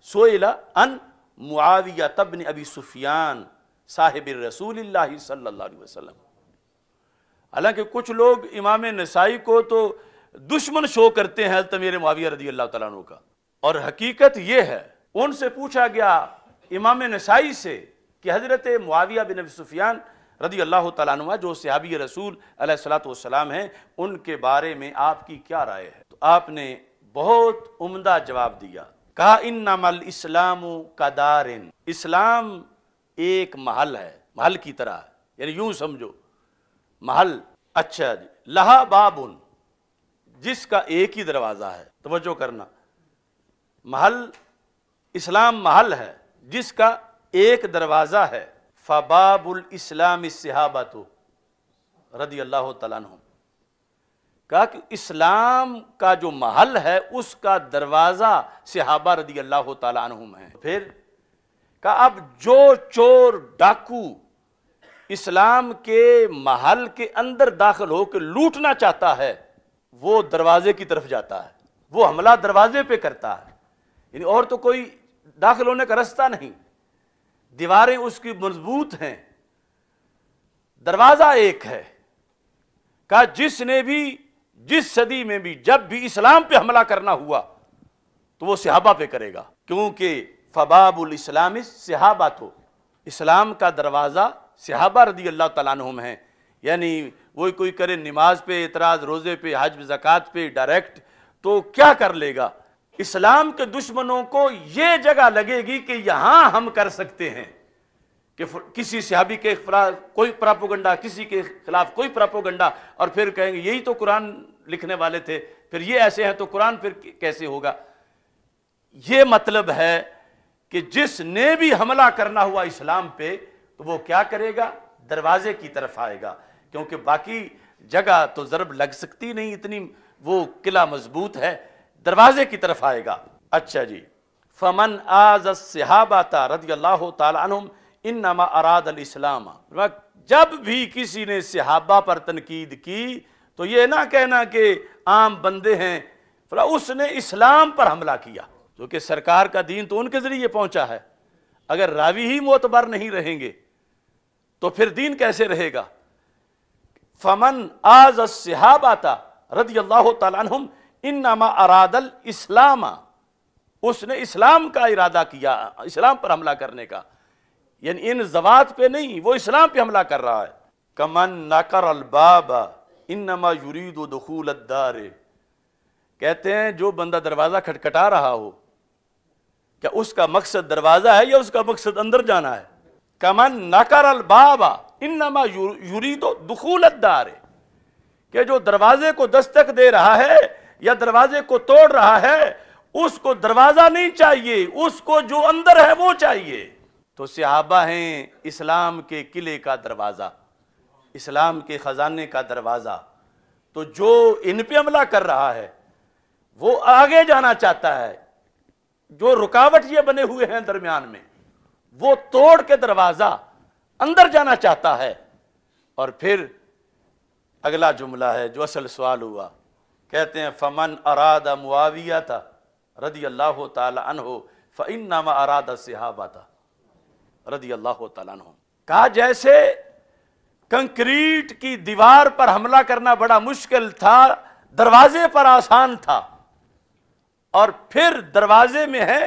سئل عن معاویہ بن ابی سفیان صاحب رسول اللہ صلی اللہ علیہ وسلم۔ حالانکہ کچھ لوگ امام نسائی کو تو دشمن شو کرتے ہیں حضرت امیر معاویہ رضی اللہ تعالیٰ عنہ کا، اور حقیقت یہ ہے، ان سے پوچھا گیا امام نسائی سے کہ حضرت معاویہ بن ابی سفیان رضی اللہ تعالیٰ عنہ جو صحابی رسول علیہ الصلوۃ والسلام ہیں، ان کے بارے میں آپ کی کیا رائے ہے؟ تو آپ نے بہت عمدہ جواب دیا، کہا انما الاسلام کدار، اسلام ایک محل ہے، محل کی طرح، یعنی یوں سمجھو محل، اچھا جی، لہا بابن، جس کا ایک ہی دروازہ ہے، توجہ کرنا، محل، اسلام محل ہے جس کا ایک دروازہ ہے، فباب الاسلام الصحابۃ رضی اللہ تعالیٰ عنہ، کہا کہ اسلام کا جو محل ہے اس کا دروازہ صحابہ رضی اللہ تعالیٰ عنہم ہیں۔ پھر کہا اب جو چور ڈاکو اسلام کے محل کے اندر داخل ہو کے لوٹنا چاہتا ہے وہ دروازے کی طرف جاتا ہے، وہ حملہ دروازے پہ کرتا ہے، یعنی اور تو کوئی داخل ہونے کا رستہ نہیں، دیواریں اس کی مضبوط ہیں، دروازہ ایک ہے۔ کہا جس نے بھی جس صدی میں بھی جب بھی اسلام پہ حملہ کرنا ہوا تو وہ صحابہ پہ کرے گا، کیونکہ فباب الاسلام صحابہ، تو اسلام کا دروازہ صحابہ رضی اللہ تعالیٰ عنہم ہیں۔ یعنی وہ کوئی کرے نماز پہ اعتراض، روزے پہ، حج زکوٰۃ پہ ڈائریکٹ، تو کیا کر لے گا؟ اسلام کے دشمنوں کو یہ جگہ لگے گی کہ یہاں ہم کر سکتے ہیں، کہ کسی صحابی کے خلاف کوئی پراپوگنڈا، کسی کے خلاف کوئی پراپوگنڈا، اور پھر کہیں گے یہی تو قرآن لکھنے والے تھے، پھر یہ ایسے ہیں تو قرآن پھر کیسے ہوگا؟ یہ مطلب ہے کہ جس نے بھی حملہ کرنا ہوا اسلام پہ تو وہ کیا کرے گا؟ دروازے کی طرف آئے گا، کیونکہ باقی جگہ تو ضرب لگ سکتی نہیں، اتنی وہ قلعہ مضبوط ہے، دروازے کی طرف آئے گا۔ اچھا جی، فمن آذ الصحابہ رضی اللہ تعالی عنہم انما اراد الاسلام، جب بھی کسی نے صحابہ پر تنقید کی تو یہ نہ کہنا کہ عام بندے ہیں، اس نے اسلام پر حملہ کیا، کیونکہ سرکار کا دین تو ان کے ذریعے پہنچا ہے۔ اگر راوی ہی معتبر نہیں رہیں گے تو پھر دین کیسے رہے گا؟ فمن آذ الصحابہ رضی اللہ تعالیٰ عنہم انما اراد الاسلام، اس نے اسلام کا ارادہ کیا، اسلام پر حملہ کرنے کا، یعنی ان ذوات پہ نہیں، وہ اسلام پہ حملہ کر رہا ہے۔ کمن نقر الباب انما یرید دخول الدار، کہتے ہیں جو بندہ دروازہ کھٹکھٹا رہا ہو، کیا اس کا مقصد دروازہ ہے یا اس کا مقصد اندر جانا ہے؟ کمن نقر الباب انما یرید دخول الدار، کہ جو دروازے کو دستک دے رہا ہے یا دروازے کو توڑ رہا ہے، اس کو دروازہ نہیں چاہیے، اس کو جو اندر ہے وہ چاہیے۔ تو صحابہ ہیں اسلام کے قلعے کا دروازہ، اسلام کے خزانے کا دروازہ، تو جو ان پہ حملہ کر رہا ہے وہ آگے جانا چاہتا ہے، جو رکاوٹ یہ بنے ہوئے ہیں درمیان میں وہ توڑ کے دروازہ اندر جانا چاہتا ہے۔ اور پھر اگلا جملہ ہے جو اصل سوال ہوا، کہتے ہیں فمن اراد معاویہ رضی اللہ تعالی عنہ فانما اراد الصحابہ رضی اللہ تعالیٰ عنہ۔ کہا جیسے کنکریٹ کی دیوار پر حملہ کرنا بڑا مشکل تھا، دروازے پر آسان تھا، اور پھر دروازے میں ہے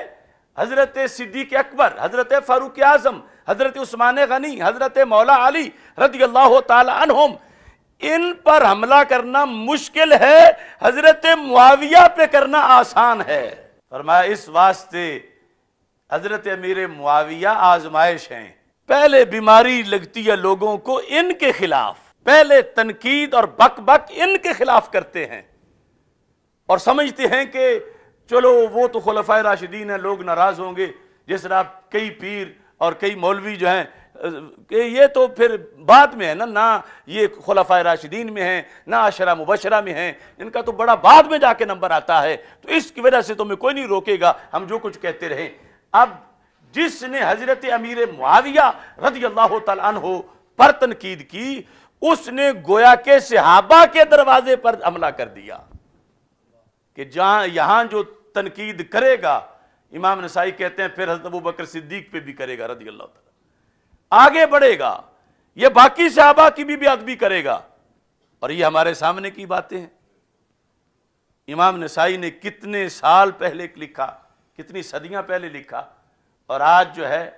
حضرت صدیق اکبر، حضرت فاروق اعظم، حضرت عثمان غنی، حضرت مولا علی رضی اللہ تعالی عنہم، ان پر حملہ کرنا مشکل ہے، حضرت معاویہ پہ کرنا آسان ہے۔ فرمایا اس واسطے حضرت امیر معاویہ آزمائش ہیں، پہلے بیماری لگتی ہے لوگوں کو ان کے خلاف، پہلے تنقید اور بک بک ان کے خلاف کرتے ہیں، اور سمجھتے ہیں کہ چلو وہ تو خلفائے راشدین ہیں، لوگ ناراض ہوں گے، جس طرح کئی پیر اور کئی مولوی جو ہیں کہ یہ تو پھر بعد میں ہے نہ یہ خلفائے راشدین میں ہیں، نہ عشرہ مبشرہ میں ہیں، ان کا تو بڑا بعد میں جا کے نمبر آتا ہے، تو اس کی وجہ سے تمہیں کوئی نہیں روکے گا، ہم جو کچھ کہتے رہیں۔ اب جس نے حضرت امیر معاویہ رضی اللہ تعالیٰ عنہ پر تنقید کی، اس نے گویا کے صحابہ کے دروازے پر حملہ کر دیا، کہ جہاں یہاں جو تنقید کرے گا، امام نسائی کہتے ہیں پھر حضرت ابوبکر صدیق پہ بھی کرے گا رضی اللہ تعالیٰ، آگے بڑھے گا، یہ باقی صحابہ کی بھی بیعت کرے گا، اور یہ ہمارے سامنے کی باتیں ہیں۔ امام نسائی نے کتنے سال پہلے لکھا، کتنی صدیاں پہلے لکھا، اور آج جو ہے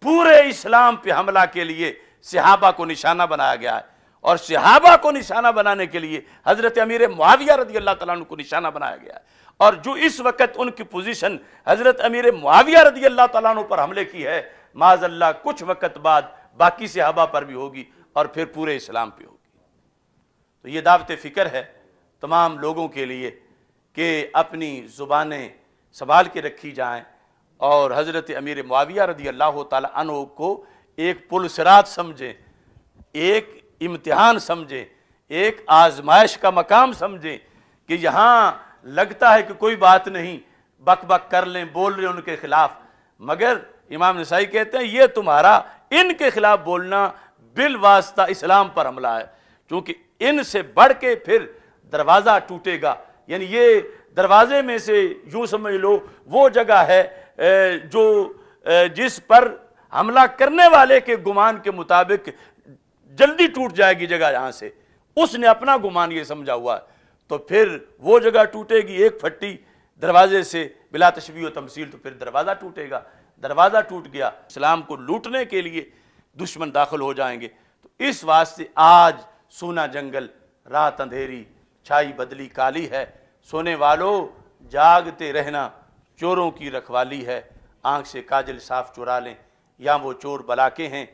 پورے اسلام پہ حملہ کے لیے صحابہ کو نشانہ بنایا گیا ہے، اور صحابہ کو نشانہ بنانے کے لیے حضرت امیر معاویہ رضی اللہ تعالیٰ عنہ کو نشانہ بنایا گیا ہے، اور جو اس وقت ان کی پوزیشن حضرت امیر معاویہ رضی اللہ تعالیٰ عنہ پر حملے کی ہے، معاذ اللہ کچھ وقت بعد باقی صحابہ پر بھی ہوگی، اور پھر پورے اسلام پہ ہوگی۔ تو یہ دعوت فکر ہے تمام لوگوں کے لیے کہ اپنی زبانیں سنبھال کے رکھی جائیں، اور حضرت امیر معاویہ رضی اللہ تعالیٰ عنہ کو ایک پل صراط سمجھیں، ایک امتحان سمجھیں، ایک آزمائش کا مقام سمجھیں، کہ یہاں لگتا ہے کہ کوئی بات نہیں، بک بک کر لیں، بول رہے ان کے خلاف، مگر امام نسائی کہتے ہیں یہ تمہارا ان کے خلاف بولنا بالواسطہ اسلام پر حملہ ہے، کیونکہ ان سے بڑھ کے پھر دروازہ ٹوٹے گا، یعنی یہ دروازے میں سے یوں سمجھ لو وہ جگہ ہے جو جس پر حملہ کرنے والے کے گمان کے مطابق جلدی ٹوٹ جائے گی جگہ، یہاں سے اس نے اپنا گمان یہ سمجھا ہوا ہے، تو پھر وہ جگہ ٹوٹے گی، ایک پھٹی دروازے سے بلا تشبیہ و تمثیل، تو پھر دروازہ ٹوٹے گا، دروازہ ٹوٹ گیا، اسلام کو لوٹنے کے لیے دشمن داخل ہو جائیں گے۔ تو اس واسطے آج سونا جنگل، رات اندھیری، چھائی بدلی کالی ہے، سونے والوں جاگتے رہنا، چوروں کی رکھوالی ہے، آنکھ سے کاجل صاف چرا لیں، یا وہ چور بلا کے ہیں،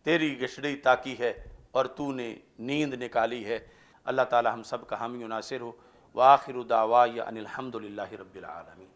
تیری گشڑی تاکی ہے اور تو نے نیند نکالی ہے۔ اللہ تعالی ہم سب کا حامی و ناصر ہو، وآخر دعوایا ان الحمدللہ رب العالمین۔